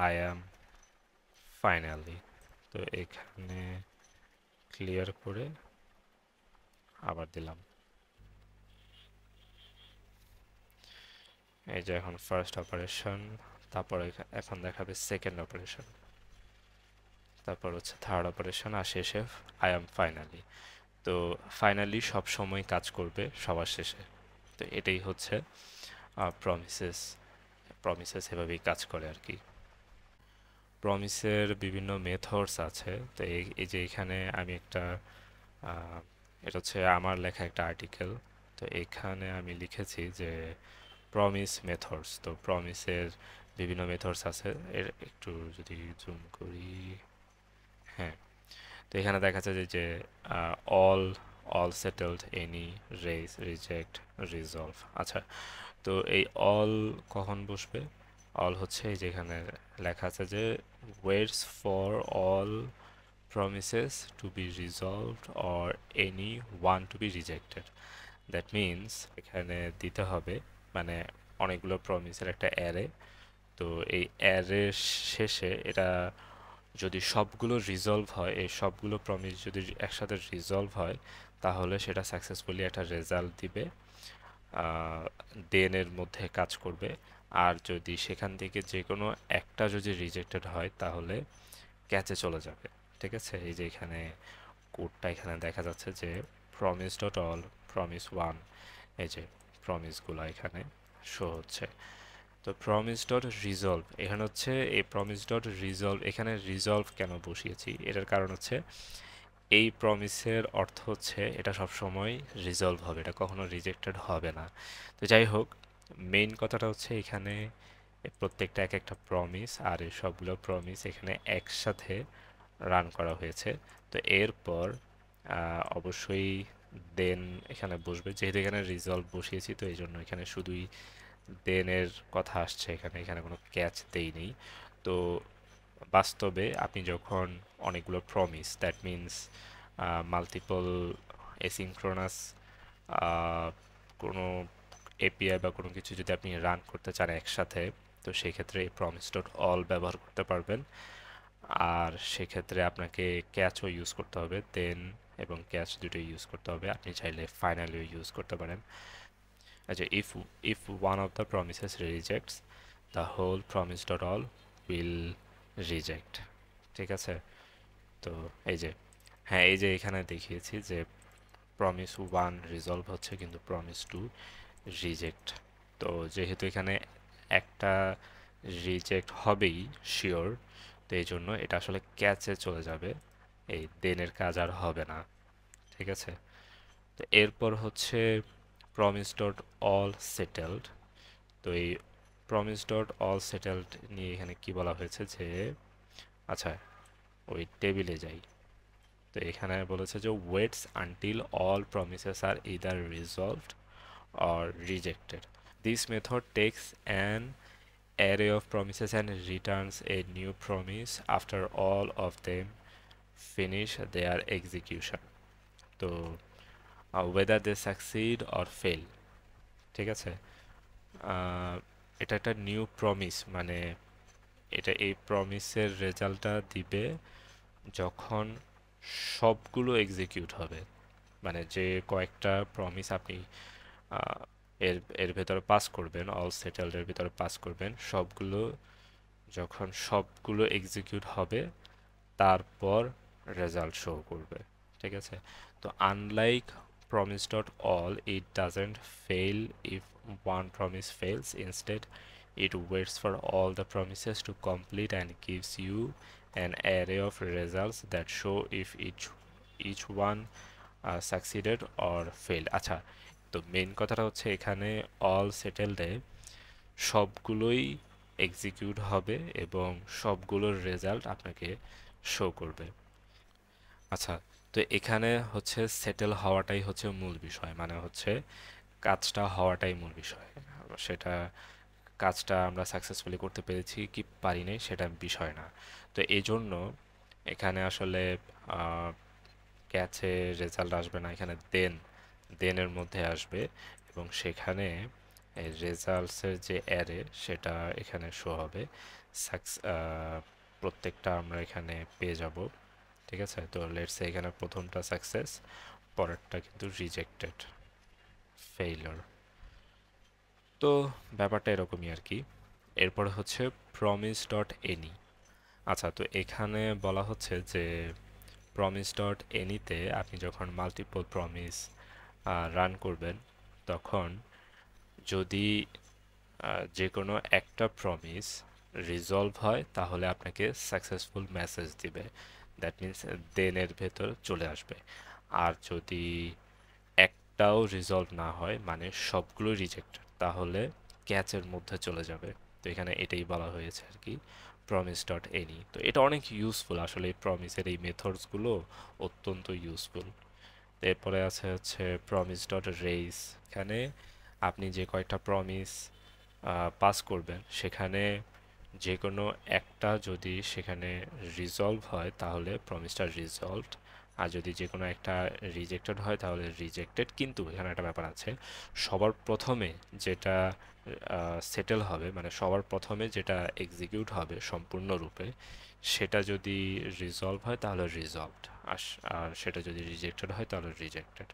আই অ্যাম ফাইনালি, তো এখানে ক্লিয়ার করে আবার দিলাম। এই যে এখন ফার্স্ট অপারেশন, তারপর এখন দেখাবে সেকেন্ড অপারেশন, তারপর হচ্ছে থার্ড অপারেশন, আর শেষে আই এম ফাইনালি। তো ফাইনালি সব সময় কাজ করবে সবার শেষে। তো এটাই হচ্ছে প্রমিসেস। প্রমিসেস এভাবেই কাজ করে আর কি। প্রমিসের বিভিন্ন মেথডস আছে। তো এই যে এখানে আমি একটা, আহ, এটা হচ্ছে আমার লেখা একটা আর্টিকেল। তো এখানে আমি লিখেছি যে প্রমিস মেথডস। তো প্রমিসের বিভিন্ন মেথডস আছে। এর একটু যদি জুম করি, হ্যাঁ, তো এখানে দেখা যাচ্ছে যে অল অল সেটেলড, এনি, রেজ, রিজেক্ট, রিজলভ। আচ্ছা, তো এই অল কখন বসবে? অল হচ্ছে এই যে এখানে লেখা আছে যে waits for all promises to be resolved or any one to be rejected. That means এখানে দিতে হবে মানে অনেকগুলো প্রমিসের একটা অ্যারে। তো এই অ্যারের শেষে এটা যদি সবগুলো রিজলভ হয়, এই সবগুলো প্রমিস যদি একসাথে রিজলভ হয়, তাহলে সেটা সাকসেসফুলি একটা রেজাল্ট দিবে, দেন এর মধ্যে কাজ করবে। আর যদি সেখান থেকে যে কোনো একটা যদি রিজেক্টেড হয়, তাহলে ক্যাচে চলে যাবে। ঠিক আছে, এই যে এখানে কোডটা এখানে দেখা যাচ্ছে যে promise dot all, promise one, এই যে প্রমিসগুলো এখানে শো হচ্ছে। তো প্রমিস ডট রিজলভ এখানে হচ্ছে, এই প্রমিস ডট রিজলভ এখানে রিজলভ কেন বসিয়েছি, এটার কারণ হচ্ছে এই প্রমিসের অর্থ হচ্ছে এটা সব সময় রিজলভ হবে, এটা কখনো রিজেক্টেড হবে না। তো যাই হোক, মেইন কথাটা হচ্ছে এখানে প্রত্যেকটা এক একটা প্রমিস, আর এই সবগুলো প্রমিস এখানে একসাথে রান করা হয়েছে। তো এরপর অবশ্যই দেন এখানে বসবে, যেহেতু এখানে রিজলভ বসিয়েছি তো এই জন্য এখানে শুধুই দেনের কথা আসছে, এখানে এখানে কোনো ক্যাচ দেইনি। তো বাস্তবে আপনি যখন অনেকগুলো promise, that means multiple asynchronous কোনো এপিআই বা কোনো কিছু যদি আপনি রান করতে চান একসাথে, তো সেক্ষেত্রে এই প্রমিস ডট অল ব্যবহার করতে পারবেন। আর সেক্ষেত্রে আপনাকে ক্যাচও ইউজ করতে হবে, দেন এবং ক্যাচ দুটোই ইউজ করতে হবে। আপনি চাইলে ফাইনালিও ইউজ করতে পারেন। আচ্ছা, if one of the promises rejects, the whole promise dot all will reject। ঠিক আছে, তো এই যে, হ্যাঁ, এই যে এখানে দেখিয়েছি যে প্রমিস ওয়ান রিজলভ হচ্ছে কিন্তু প্রমিস টু রিজেক্ট। তো যেহেতু এখানে একটা রিজেক্ট হবেই শিওর, তো এই জন্য এটা আসলে ক্যাচে চলে যাবে, এই দেনের কাজ আর হবে না। ঠিক আছে, তো এরপর হচ্ছে প্রমিস ডট অল সেটেলড। তো এই প্রমিস ডট অল সেটেলড নিয়ে এখানে কি বলা হয়েছে যে, আচ্ছা ওই টেবিলে যাই, তো এখানে বলেছে যে waits until all promises are either resolved or rejected. This method takes an array of promises and returns a new promise after all of them finish their execution. তো whether they succeed or fail। ঠিক আছে, আহ, এটা একটা new promise, মানে এটা এই প্রমিসের রেজাল্টটা দিবে যখন সবগুলো এক্সিকিউট হবে। মানে যে কয়েকটা প্রমিস আপনি আহ, এর এর ভেতরে পাস করবেন, অল সেটেলড এর ভেতরে পাস করবেন, যখন সবগুলো এক্সিকিউট হবে, তারপর রেজাল্ট শো করবে। ঠিক আছে, তো unlike promise dot all, it doesn't fail if one promise fails. Instead, it waits for all the promises to complete and gives you an array of results that show if each one succeeded or failed। আচ্ছা, তো main কথাটা হচ্ছে এখানে all সেটেলডে সবগুলোই execute হবে এবং সবগুলোর result আপনাকে শো করবে। আচ্ছা, তো এখানে হচ্ছে সেটেল হওয়াটাই হচ্ছে মূল বিষয়, মানে হচ্ছে কাজটা হওয়াটাই মূল বিষয়। সেটা কাজটা আমরা সাকসেসফুলি করতে পেরেছি কি পারি নাই সেটা বিষয় না। তো এই জন্য এখানে আসলে ক্যাচে রেজাল্ট আসবে না, এখানে দেনের মধ্যে আসবে এবং সেখানে রেজাল্টসের যে অ্যারে সেটা এখানে শো হবে। প্রত্যেকটা আমরা এখানে পেয়ে যাব। ঠিক আছে, তো লেটস সে এখানে প্রথমটা সাকসেস, পরেরটা কিন্তু রিজেক্টেড, ফেইলিওর। তো ব্যাপারটা এরকমই আর কি। এরপরে হচ্ছে প্রমিস ডট এনি। আচ্ছা, তো এখানে বলা হচ্ছে যে প্রমিস ডট এনিতে আপনি যখন মাল্টিপল প্রমিস রান করবেন, তখন যদি যে কোনো একটা প্রমিস রিজলভ হয়, তাহলে আপনাকে সাকসেসফুল মেসেজ দিবে, দ্যাট মিন্স দেনের ভেতর চলে আসবে। আর যদি একটাও রিজলভ না হয়, মানে সবগুলো রিজেক্ট, তাহলে ক্যাচের মধ্যে চলে যাবে। তো এখানে এটাই বলা হয়েছে আর কি, প্রমিস ডট এনি। তো এটা অনেক ইউজফুল আসলে, এই প্রমিসের এই মেথডসগুলো অত্যন্ত ইউজফুল। এরপরে আছে হচ্ছে প্রমিস ডট রেইজ। এখানে আপনি যে কয়টা প্রমিস পাস করবেন সেখানে যে কোনো একটা যদি সেখানে রিজলভ হয় তাহলে প্রমিসটা রিজলভড, আর যদি যে কোনো একটা রিজেক্টেড হয় তাহলে রিজেক্টেড। কিন্তু এখানে একটা ব্যাপার আছে, সবার প্রথমে যেটা সেটেল হবে, মানে সবার প্রথমে যেটা এক্সিকিউট হবে সম্পূর্ণরূপে, সেটা যদি রিজলভ হয় তাহলে রিজলভড, আর আর সেটা যদি রিজেক্টেড হয় তাহলে রিজেক্টেড।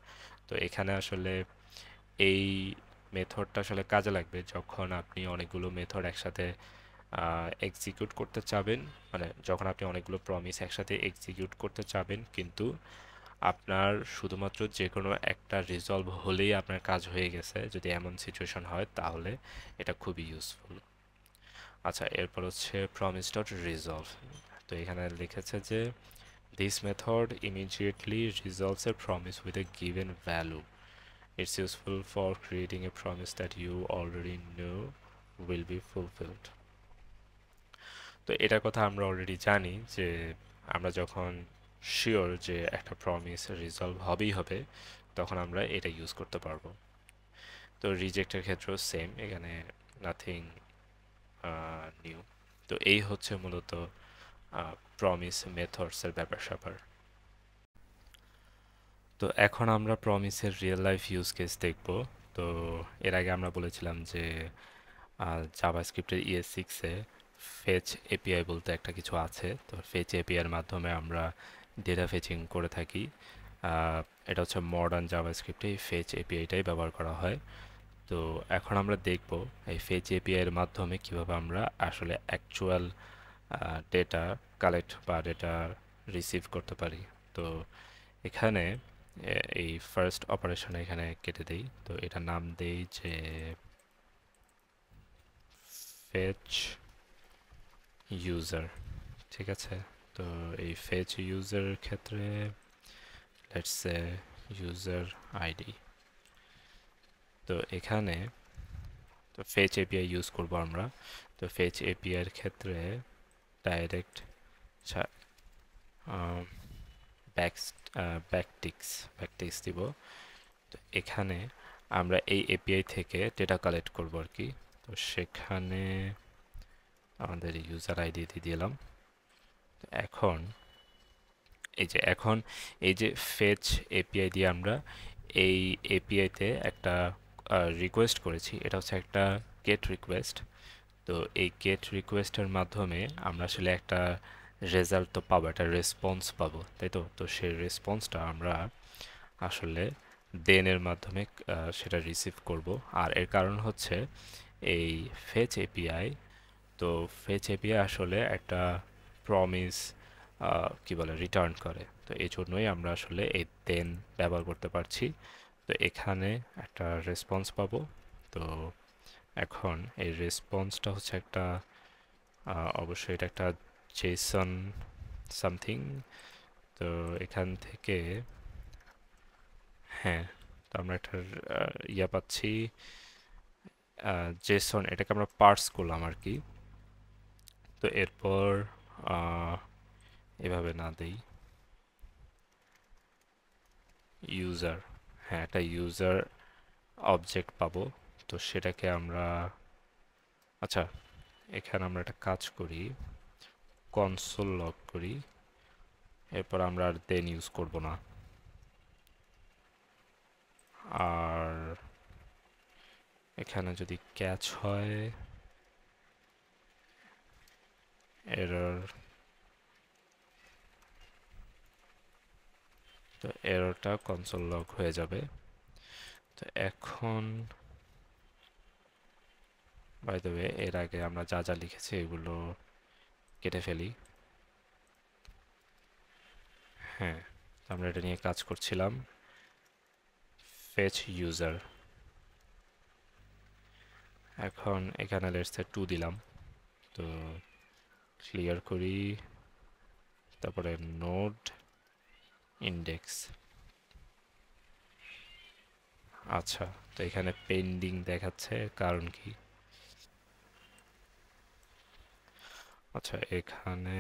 তো এখানে আসলে এই মেথডটা আসলে কাজে লাগবে যখন আপনি অনেকগুলো মেথড একসাথে এক্সিকিউট করতে চাবেন, মানে যখন আপনি অনেকগুলো প্রমিস একসাথে এক্সিকিউট করতে চাবেন কিন্তু আপনার শুধুমাত্র যে কোনো একটা রিজলভ হলেই আপনার কাজ হয়ে গেছে, যদি এমন সিচুয়েশন হয় তাহলে এটা খুবই ইউজফুল। আচ্ছা, এরপর হচ্ছে প্রমিস ডট রিজলভ। তো এখানে লিখেছে যে this method immediately রিজলভস a promise with a given value. It's useful for creating a promise that you already know will be fulfilled. তো এটার কথা আমরা অলরেডি জানি যে আমরা যখন শিওর যে একটা প্রমিস রিজলভ হবেই হবে তখন আমরা এটা ইউজ করতে পারবো। তো রিজেক্টের ক্ষেত্রেও সেম, এখানে নাথিং নিউ। তো এই হচ্ছে মূলত প্রমিস মেথডসের ব্যাপার স্যাপার। তো এখন আমরা প্রমিসের রিয়েল লাইফ ইউজ কেস দেখব। তো এর আগে আমরা বলেছিলাম যে জাভাস্ক্রিপ্টের ES6-এ ফেচ এপিআই বলতে একটা কিছু আছে। তো ফেচ এপিআইয়ের মাধ্যমে আমরা ডেটা ফেচিং করে থাকি। আহ, এটা হচ্ছে মডার্ন জাভাস্ক্রিপ্টে এই ফেচ এপিআইটাই ব্যবহার করা হয়। তো এখন আমরা দেখব এই ফেচ এপিআইয়ের মাধ্যমে কিভাবে আমরা আসলে অ্যাকচুয়াল ডেটা কালেক্ট বা ডেটা রিসিভ করতে পারি। তো এখানে এই ফার্স্ট অপারেশন এখানে কেটে দেই, তো এটা নাম দেই যে ফেচ ইউজার। ঠিক আছে, তো এই ফেচ ইউজারের ক্ষেত্রে লেটস সে ইউজার আইডি। তো এখানে তো ফেচ এপিআই ইউজ করব আমরা। তো ফেচ এপিআই এর ক্ষেত্রে ডাইরেক্ট ব্যাক ব্যাকটিক্স দিব। তো এখানে আমরা এই এপিআই থেকে ডেটা কালেক্ট করব আর কি। তো সেখানে আমাদের ইউজার আইডি দিয়ে দিলাম। এখন এখন এই যে ফেচ এপিআই দিয়ে আমরা এই এপিআইতে একটা রিকোয়েস্ট করেছি, এটা হচ্ছে একটা গেট রিকোয়েস্ট। তো এই গেট রিকোয়েস্টের মাধ্যমে আমরা আসলে একটা রেজাল্ট তো পাবো, একটা রেসপন্স পাবো, তাই তো। তো সেই রেসপন্সটা আমরা আসলে দেনের মাধ্যমে সেটা রিসিভ করব। আর এর কারণ হচ্ছে এই ফেচ এপিআই, তো ফেচ এপিআই আসলে একটা প্রমিস কি বলে রিটার্ন করে। তো এই জন্যই আমরা আসলে এই দেন ব্যবহার করতে পারছি। তো এখানে একটা রেসপন্স পাবো। তো এখন এই রেসপন্সটা হচ্ছে একটা অবশ্যই এটা একটা জেসন সামথিং। তো এখান থেকে হ্যাঁ, তো আমরা একটা ইয়া পাচ্ছি জেসন, এটাকে আমরা পার্স করলাম আর কি। তো এরপর এভাবে না দেই ইউজার, হ্যাঁ একটা ইউজার অবজেক্ট পাবো। তো সেটাকে আমরা আচ্ছা, এখানে আমরা একটা কাজ করি, কনসোল লগ করি, এরপর আমরা আর দেন ইউজ করব না। আর এখানে যদি ক্যাচ হয় এরর, তো এররটা কনসোল লগ হয়ে যাবে। তো এখন বাই দ্য ওয়ে এর আগে আমরা যা যা লিখেছি এগুলো কেটে ফেলি। হ্যাঁ, আমরা এটা নিয়ে কাজ করছিলাম, ফেচ ইউজার। এখন এখানে লেটস সে 2 দিলাম। তো ক্লিয়ার করি, তারপরে নোড ইন্ডেক্স। আচ্ছা, তো এখানে পেন্ডিং দেখাচ্ছে, কারণ কি? আচ্ছা, এখানে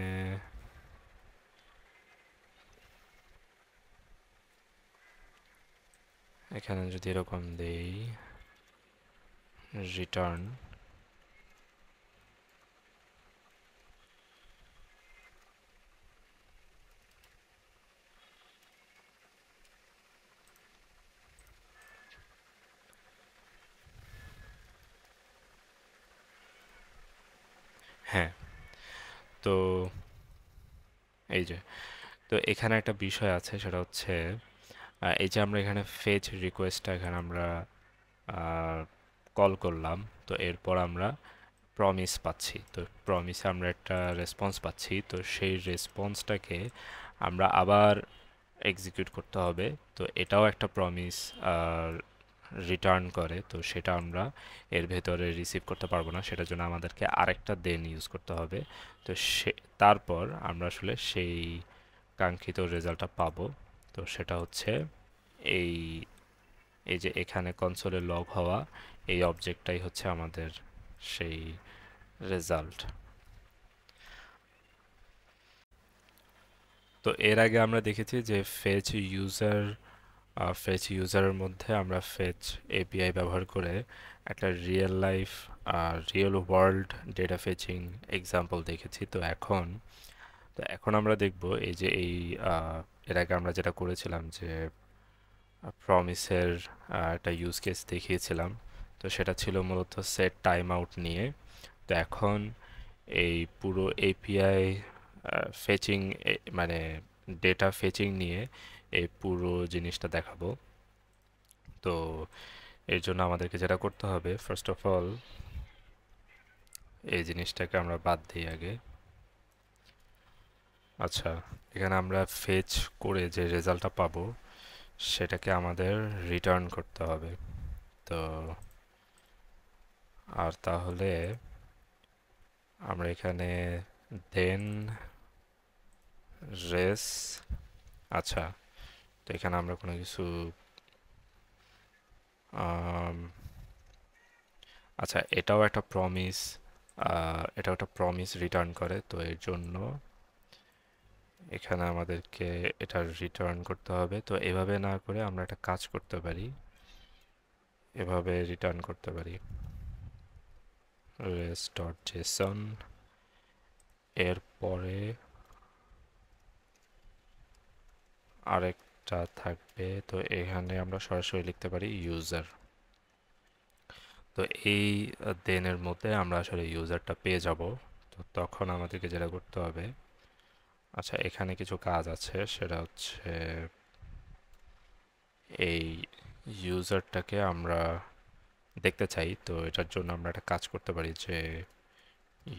এখানে যদি এরকম দেই রিটার্ন, হ্যাঁ, তো এই যে, তো এখানে একটা বিষয় আছে, সেটা হচ্ছে এই যে আমরা এখানে ফেচ রিকোয়েস্টটা এখানে আমরা কল করলাম, তো এরপর আমরা প্রমিস পাচ্ছি, তো প্রমিসে আমরা একটা রেসপন্স পাচ্ছি, তো সেই রেসপন্সটাকে আমরা আবার এক্সিকিউট করতে হবে। তো এটাও একটা প্রমিস রিটার্ন করে, তো সেটা আমরা এর ভেতরে রিসিভ করতে পারবো না, সেটার জন্য আমাদেরকে আরেকটা দেন ইউজ করতে হবে। তো সে তারপর আমরা আসলে সেই কাঙ্ক্ষিত রেজাল্টটা পাবো। তো সেটা হচ্ছে এই এই যে এখানে কনসোলে লগ হওয়া এই অবজেক্টটাই হচ্ছে আমাদের সেই রেজাল্ট। তো এর আগে আমরা দেখেছি যে ফেচ ইউজারের মধ্যে আমরা ফেচ এপিআই ব্যবহার করে একটা real life real world data fetching example দেখেছি। তো এখন আমরা দেখব এই যে এর আগে আমরা যেটা করেছিলাম যে প্রমিসের একটা ইউজ কেস দেখিয়েছিলাম, তো সেটা ছিল মূলত সেট টাইম আউট নিয়ে। তো এখন এই পুরো এপিআই ফেচিং, মানে ডেটা ফেচিং নিয়ে এই পুরো জিনিসটা দেখাবো। তো এর জন্য আমাদেরকে যেটা করতে হবে, ফার্স্ট অফ অল এই জিনিসটাকে আমরা বাদ দিই আগে। আচ্ছা, এখানে আমরা ফেচ করে যে রেজাল্টটা পাবো সেটাকে আমাদের রিটার্ন করতে হবে। তো আর তাহলে আমরা এখানে দেন রেস, আচ্ছা, তো এখানে আমরা কোনো কিছু আম, আচ্ছা, এটাও একটা প্রমিস রিটার্ন করে, তো এর জন্য এখানে আমাদেরকে এটা রিটার্ন করতে হবে। তো এভাবে না করে আমরা একটা কাজ করতে পারি, এভাবে রিটার্ন করতে পারি res.json, এরপরে আরেকটা থাকবে, তো এখানে আমরা সরাসরি লিখতে পারি ইউজার। তো এই দেনের মধ্যে আমরা আসলে ইউজারটা পেয়ে যাব। তো তখন আমাদেরকে যেটা করতে হবে, আচ্ছা, এখানে কিছু কাজ আছে, সেটা হচ্ছে এই ইউজারটাকে আমরা দেখতে চাই। তো এটার জন্য আমরা একটা কাজ করতে পারি যে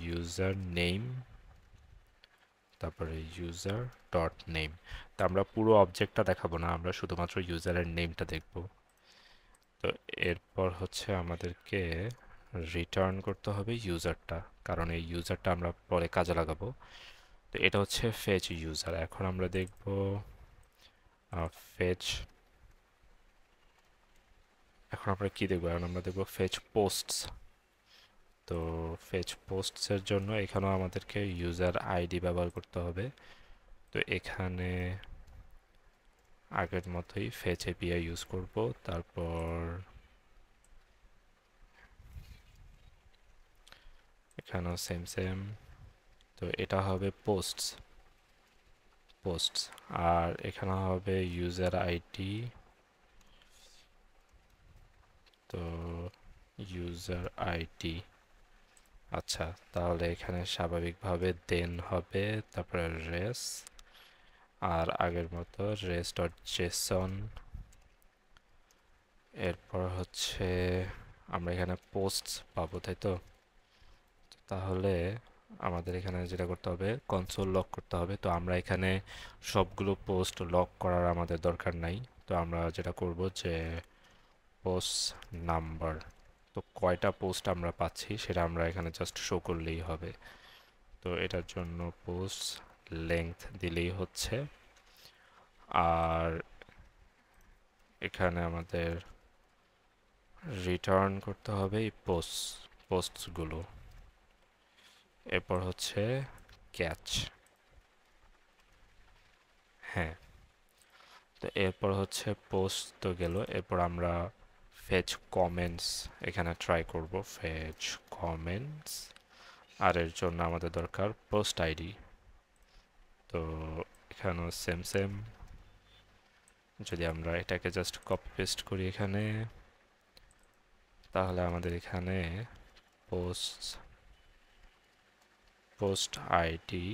ইউজার নেম, তারপরে ইউজার ডট নেম। তো আমরা পুরো অবজেক্টটা দেখাবো না, আমরা শুধুমাত্র ইউজারের নেমটা দেখব। তো এরপর হচ্ছে আমাদেরকে রিটার্ন করতে হবে ইউজারটা, কারণ এই ইউজারটা আমরা পরে কাজে লাগাবো। তো এটা হচ্ছে ফেচ ইউজার। এখন আমরা দেখব ফেচ, এখন আমরা কি দেখবো, এখন আমরা দেখবো ফেচ পোস্টস। তো ফেচ পোস্টসের জন্য এখানেও আমাদেরকে ইউজার আইডি ব্যবহার করতে হবে। তো এখানে আগের মতোই ফেচ এপিআই ইউজ করব, তারপর এখানেও সেম সেম। তো এটা হবে পোস্টস, আর এখানে হবে ইউজার আইডি, তো ইউজার আইডি। আচ্ছা, তাহলে এখানে স্বাভাবিকভাবে দেন হবে, তারপরে রেস, আর আগের মতো রেস ডট জেসন। এরপর হচ্ছে আমরা এখানে পোস্টস পাবো, তাই তো? তাহলে আমাদের এখানে যেটা করতে হবে, কনসোল লক করতে হবে। তো আমরা এখানে সবগুলো পোস্ট লক করার আমাদের দরকার নাই। তো আমরা যেটা করব যে পোস্ট নাম্বার, তো কয়টা পোস্ট আমরা পাচ্ছি সেটা আমরা এখানে জাস্ট শো করলেই হবে। তো এটার জন্য পোস্ট লেংথ দিলেই হচ্ছে। আর এখানে আমাদের রিটার্ন করতে হবে এই পোস্টসগুলো। এরপর হচ্ছে ক্যাচ। হ্যাঁ, তো এরপর হচ্ছে পোস্ট তো গেল, এরপর আমরা ফেচ কমেন্টস এখানে ট্রাই করব। ফেচ কমেন্টস, আর এর জন্য আমাদের দরকার পোস্ট আইডি। তো এখানেও সেম সেম, যদি আমরা এটাকে জাস্ট কপি পেস্ট করি এখানে, তাহলে আমাদের এখানে post post ID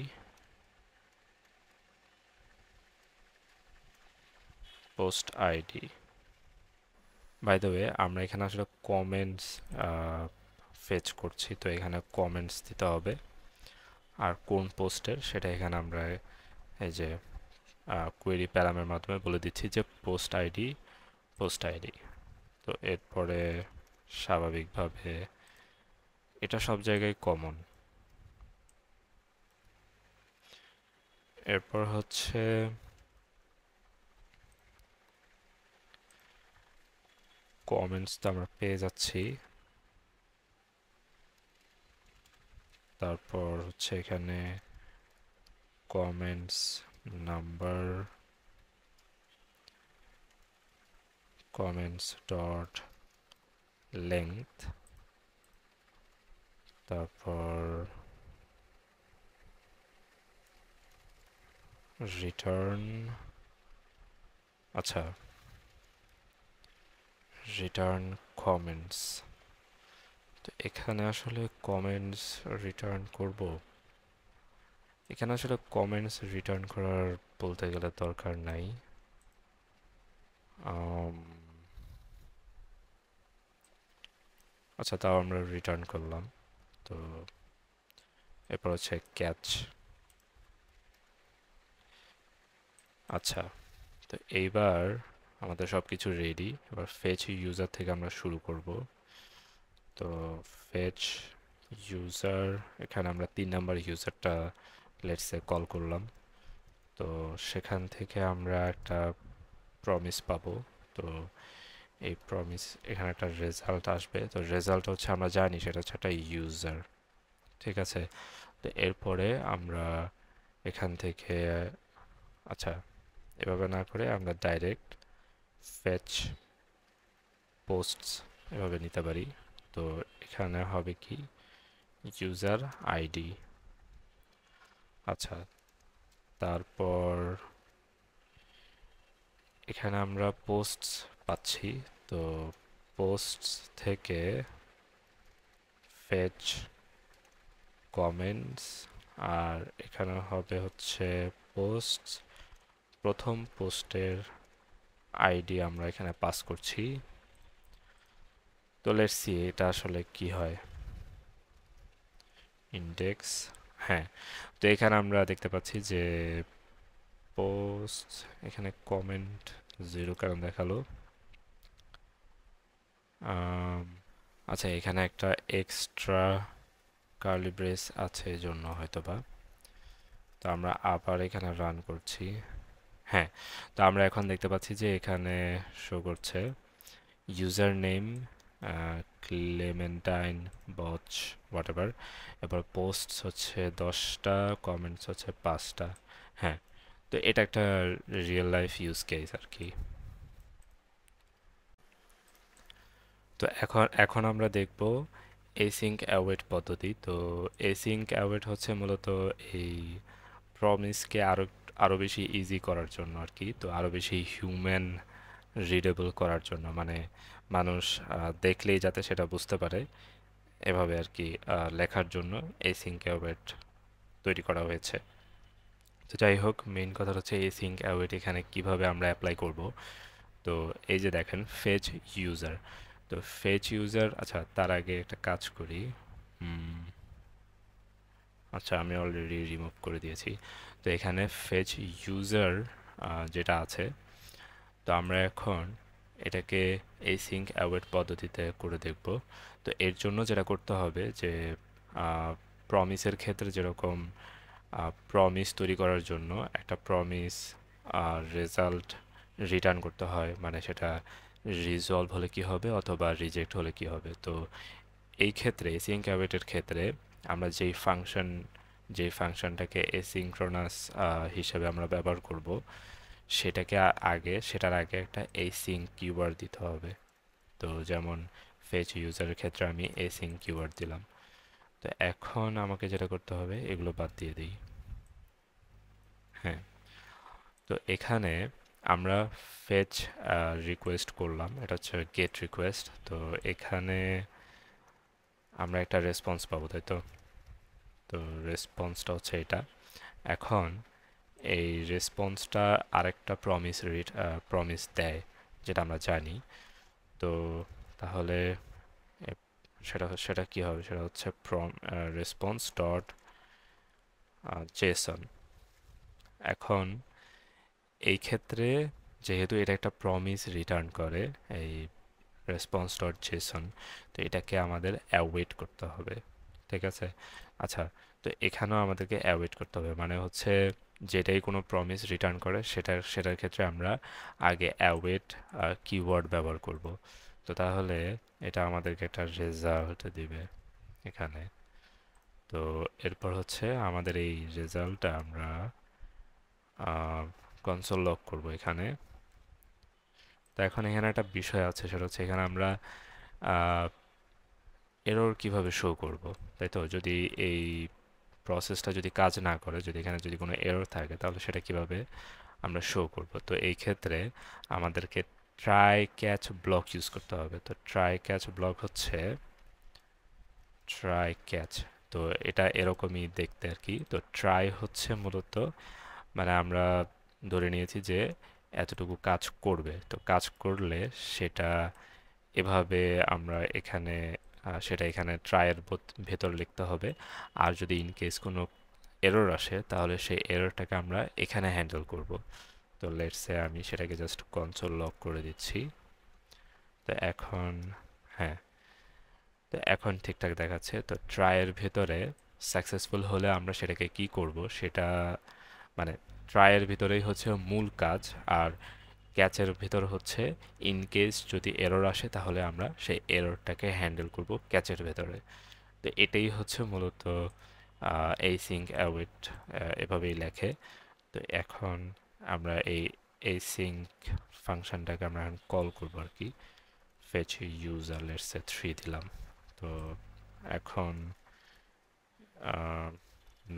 post ID. By the way, আমরা এখানে আসলে কমেন্টস ফেচ করছি, তো এখানে কমেন্টস দিতে হবে। আর কোন পোস্টের সেটা এখানে আমরা এই যে কোয়েরি প্যারামের মাধ্যমে বলে দিচ্ছি যে পোস্ট আইডি। তো এরপরে স্বাভাবিকভাবে এটা সব জায়গায় কমন। এরপর হচ্ছে কমেন্টস তো আমরা পেয়ে যাচ্ছি। তারপর হচ্ছে এখানে comments number, comments dot length, তারপর রিটার্ন, আচ্ছা রিটার্ন কমেন্টস। তো এখানে আসলে কমেন্টস রিটার্ন করব, এখানে আসলে কমেন্টস রিটার্ন করার বলতে গেলে দরকার নাই। আচ্ছা, তাও আমরা রিটার্ন করলাম। তো এরপর হচ্ছে ক্যাচ। আচ্ছা, তো এইবার আমাদের সব কিছু রেডি। এবার ফেচ ইউজার থেকে আমরা শুরু করব। তো ফেচ ইউজার, এখানে আমরা 3 নাম্বার ইউজারটা লেটসে কল করলাম। তো সেখান থেকে আমরা একটা প্রমিস পাবো। তো এই প্রমিস, এখানে একটা রেজাল্ট আসবে। তো রেজাল্ট হচ্ছে আমরা জানি সেটা হচ্ছে একটা ইউজার, ঠিক আছে। তো এরপরে আমরা এখান থেকে, আচ্ছা এভাবে না করে আমরা ডাইরেক্ট ফেচ পোস্টস এভাবে নিতে পারি। তো এখানে হবে কি ইউজার আইডি। আচ্ছা, তারপর এখানে আমরা পোস্টস পাচ্ছি। তো পোস্টস থেকে ফেচ কমেন্টস, আর এখানে হবে হচ্ছে পোস্ট, প্রথম পোস্টের আইডি আমরা এখানে পাস করছি। তো লেটস সি এটা আসলে কি হয়। ইন্ডেক্স, হ্যাঁ। তো এখানে আমরা দেখতে পাচ্ছি যে পোস্ট, এখানে কমেন্ট 0 কারণ দেখালো। আচ্ছা, এখানে একটা এক্সট্রা কার্লি ব্রেস আছে এই জন্য হয়তোবা। তো আমরা আবার এখানে রান করছি। হ্যাঁ, তো আমরা এখন দেখতে পাচ্ছি যে এখানে শো করছে ইউজার নেম ক্লেমেন্টাইন বচ হোয়াটএভার। এবার পোস্টস হচ্ছে 10টা, কমেন্টস হচ্ছে 5টা। হ্যাঁ, তো এটা একটা রিয়েল লাইফ ইউজ কেস আর কি। তো এখন এখন আমরা দেখব এসিঙ্ক অ্যাওয়েট পদ্ধতি। তো এসিঙ্ক অ্যাওয়েট হচ্ছে মূলত এই প্রমিসকে আরো বেশি ইজি করার জন্য আর কি। তো আরো বেশি হিউম্যান রিডেবল করার জন্য, মানে মানুষ দেখলেই যাতে সেটা বুঝতে পারে, এভাবে আর কি লেখার জন্য এসিঙ্ক অ্যাওয়েট তৈরি করা হয়েছে। তো যাই হোক, মেইন কথা হচ্ছে এসিঙ্ক অ্যাওয়েট এখানে কিভাবে আমরা অ্যাপ্লাই করব। তো এই যে দেখেন ফেচ ইউজার, তো ফেচ ইউজার, আচ্ছা তার আগে একটা কাজ করি। আচ্ছা, আমি অলরেডি রিমুভ করে দিয়েছি। তো এখানে ফেচ ইউজার যেটা আছে, তো আমরা এখন এটাকে এসিঙ্ক অ্যাওয়েট পদ্ধতিতে করে দেখব। তো এর জন্য যেটা করতে হবে যে প্রমিসের ক্ষেত্রে যেরকম প্রমিস তৈরি করার জন্য একটা প্রমিস রেজাল্ট রিটার্ন করতে হয়, মানে সেটা রিজলভ হলে কি হবে অথবা রিজেক্ট হলে কি হবে। তো এই ক্ষেত্রে এসিঙ্ক অ্যাওয়েটের ক্ষেত্রে আমরা যেই ফাংশনটাকে এসিনক্রোনাস হিসেবে আমরা ব্যবহার করব সেটার আগে একটা এসিং কিওয়ার্ড দিতে হবে। তো যেমন ফেচ ইউজারের ক্ষেত্রে আমি এসিং কিওয়ার্ড দিলাম। তো এখন আমাকে যেটা করতে হবে এগুলো বাদ দিয়ে দিই। হ্যাঁ, তো এখানে আমরা ফেচ রিকোয়েস্ট করলাম, এটা হচ্ছে গেট রিকোয়েস্ট। তো এখানে আমরা একটা রেসপন্স পাবো, তাই তো? তো রেসপন্সটা হচ্ছে এটা। এখন এই রেসপন্সটা আরেকটা প্রমিস দেয়, যেটা আমরা জানি। তো তাহলে সেটা কি হবে? সেটা হচ্ছে রেসপন্স ডট জেসন। এখন এই ক্ষেত্রে যেহেতু এটা একটা প্রমিস রিটার্ন করে, এই রেসপন্স ডট জেসন, তো এটাকে আমাদের অ্যাওয়েট করতে হবে। ঠিক আছে? আচ্ছা, তো এখানেও আমাদেরকে অ্যাওয়েট করতে হবে, মানে হচ্ছে যেটাই কোনো প্রমিস রিটার্ন করে সেটার ক্ষেত্রে আমরা আগে অ্যাওয়েট কিওয়ার্ড ব্যবহার করব। তো তাহলে এটা আমাদেরকে একটা রেজাল্ট দিবে এখানে। তো এরপর হচ্ছে আমাদের এই রেজাল্টটা আমরা কনসোল লগ করব এখানে। তো এখন এখানে একটা বিষয় আছে, সেটা হচ্ছে এখানে আমরা এরর কিভাবে শো করব, তাই তো? যদি এই প্রসেসটা যদি কাজ না করে, যদি এখানে যদি কোনো এরর থাকে, তাহলে সেটা কিভাবে আমরা শো করব? তো এই ক্ষেত্রে আমাদেরকে ট্রাই ক্যাচ ব্লক ইউজ করতে হবে। তো ট্রাই ক্যাচ ব্লক হচ্ছে ট্রাই ক্যাচ। তো এটা এরকমই দেখতে আর কি। তো ট্রাই হচ্ছে মূলত, মানে আমরা ধরে নিয়েছি যে এতটুকু কাজ করবে, তো কাজ করলে সেটা এভাবে আমরা এখানে সেটা এখানে ট্রায়ের ভেতর লিখতে হবে। আর যদি ইন কেস কোনো এরর আসে, তাহলে সেই এররটাকে আমরা এখানে হ্যান্ডেল করব। তো লেটস সে আমি সেটাকে জাস্ট কনসোল লক করে দিচ্ছি। তো এখন, হ্যাঁ, তো এখন ঠিকঠাক দেখাচ্ছে। তো ট্রায়ের ভেতরে সাকসেসফুল হলে আমরা সেটাকে কি করব, সেটা মানে ট্রায়ের ভিতরেই হচ্ছে মূল কাজ। আর ক্যাচের ভিতর হচ্ছে ইন কেস যদি এরর আসে, তাহলে আমরা সেই এররটাকে হ্যান্ডেল করব ক্যাচের ভেতরে। তো এটাই হচ্ছে মূলত async await এভাবেই লেখে। তো এখন আমরা এই async ফাংশনটাকে আমরা কল করব আর কি। fetch user let's say 3 দিলাম। তো এখন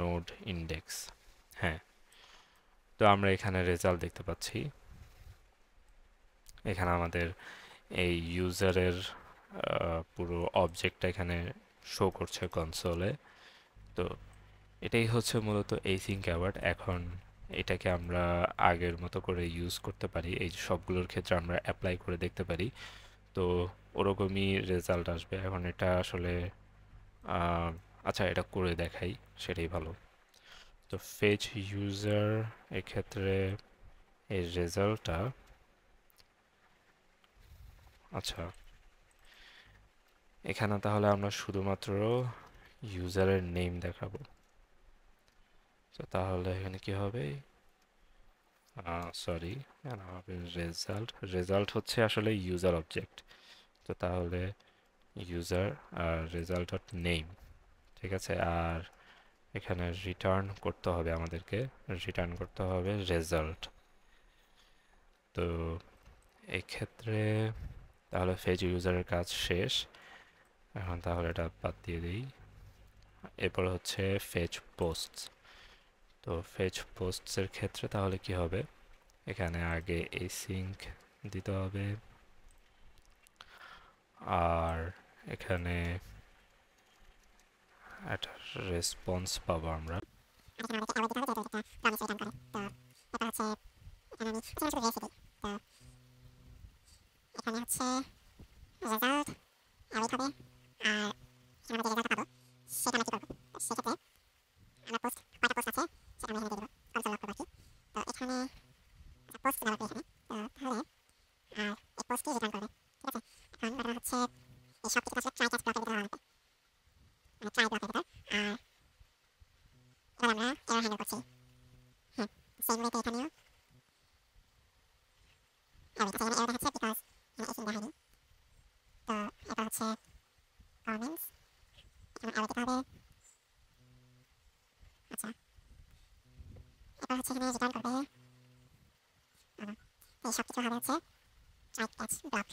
নোড ইন্ডেক্স, হ্যাঁ, তো আমরা এখানে রেজাল্ট দেখতে পাচ্ছি। এখানে আমাদের এই ইউজারের পুরো অবজেক্টটা এখানে শো করছে কনসোলে। তো এটাই হচ্ছে মূলত async await। এখন এটাকে আমরা আগের মতো করে ইউজ করতে পারি, এই সবগুলোর ক্ষেত্রে আমরা অ্যাপ্লাই করে দেখতে পারি। তো ওরকমই রেজাল্ট আসবে। এখন এটা আসলে আচ্ছা, এটা করে দেখাই, সেটাই ভালো। তো ফেচ ইউজার এক্ষেত্রে এই রেজাল্টটা, আচ্ছা, এখানে তাহলে আমরা শুধুমাত্র ইউজারের নেম দেখাবো। তো তাহলে এখানে কি হবে? সরি, হবে রেজাল্ট হচ্ছে আসলে ইউজার অবজেক্ট। তো তাহলে ইউজার আর রেজাল্ট ডট নেম, ঠিক আছে। আর এখানে রিটার্ন করতে হবে রেজাল্ট। তো এই ক্ষেত্রে তাহলে ফেজ ইউজারের কাজ শেষ। এখন তাহলে এটা বাদ দিয়ে দিই। এরপর হচ্ছে ফেজ পোস্টস। তো ফেজ পোস্টসের ক্ষেত্রে তাহলে কি হবে? এখানে আগে async দিতে হবে, আর এখানে একটা রেসপন্স পাবো আমরা। এরপর হচ্ছে এখানে রিটার্ন করবে এই সব কিছু হবে হচ্ছে ট্রাই ক্যাচ ব্লক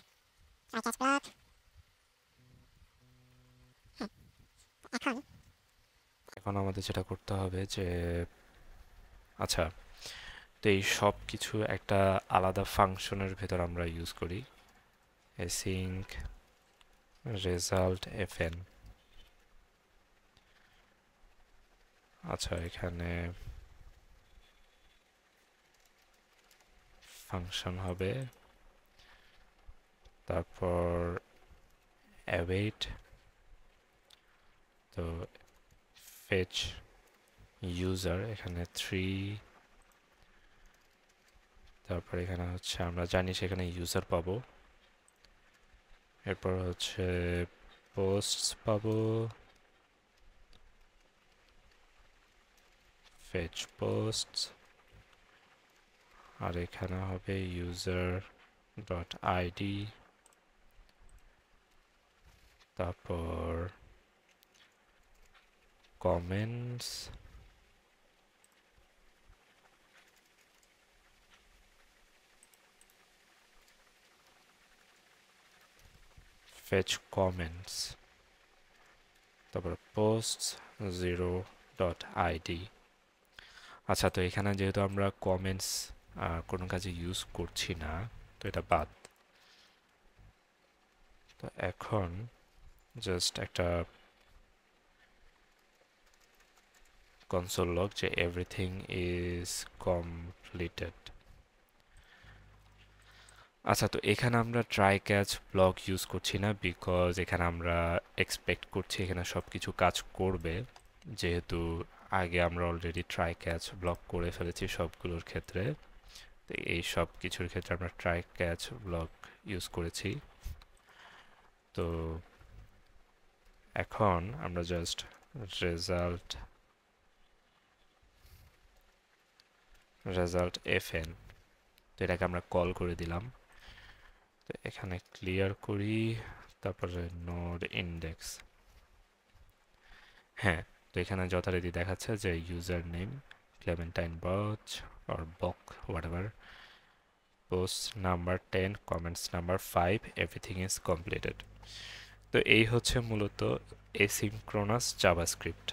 এখন এখন আমাদের যেটা করতে হবে যে আচ্ছা, তো এই সব কিছু একটা আলাদা ফাংশনের ভেতর আমরা ইউজ করি, async result fn। আচ্ছা, এখানে ফাংশন হবে, তারপর await, তো fetch user এখানে 3, তারপর এখানে হচ্ছে আমরা জানি সেখানে ইউজার পাবো, এরপর হচ্ছে পোস্টস পাবো, ফেচ পোস্টস, আর এখানে হবে ইউজার ডট আইডি, তারপর কমেন্টস, ফেচ কমেন্টস, তারপর পোস্টস 0 ডট আইডি। আচ্ছা, তো এখানে যেহেতু আমরা কমেন্টস কোনো কাজে ইউজ করছি না, তো এটা বাদ। তো এখন জাস্ট একটা কনসোল লগ যে এভরিথিং ইজ কমপ্লিটেড। আচ্ছা, তো এখানে আমরা ট্রাই ক্যাচ ব্লক ইউজ করছি না, বিকজ এখানে আমরা এক্সপেক্ট করছি এখানে সব কিছু কাজ করবে, যেহেতু আগে আমরা অলরেডি ট্রাই ক্যাচ ব্লক করে ফেলেছি সবগুলোর ক্ষেত্রে। তো এই সব কিছুর ক্ষেত্রে আমরা ট্রাই ক্যাচ ব্লক ইউজ করেছি। তো এখন আমরা জাস্ট রেজাল্ট fn, তো এটাকে আমরা কল করে দিলাম। তো এখানে ক্লিয়ার করি, তারপরে নোড ইন্ডেক্স। হ্যাঁ, তো এখানে যথারীতি দেখাচ্ছে যে ইউজার নেম ক্লেমেন্টাইন বচ or বক whatever, post number 10, comments number 5, everything is completed. তো এই হচ্ছে মূলত এসিনক্রোনাস জাভাস্ক্রিপ্ট।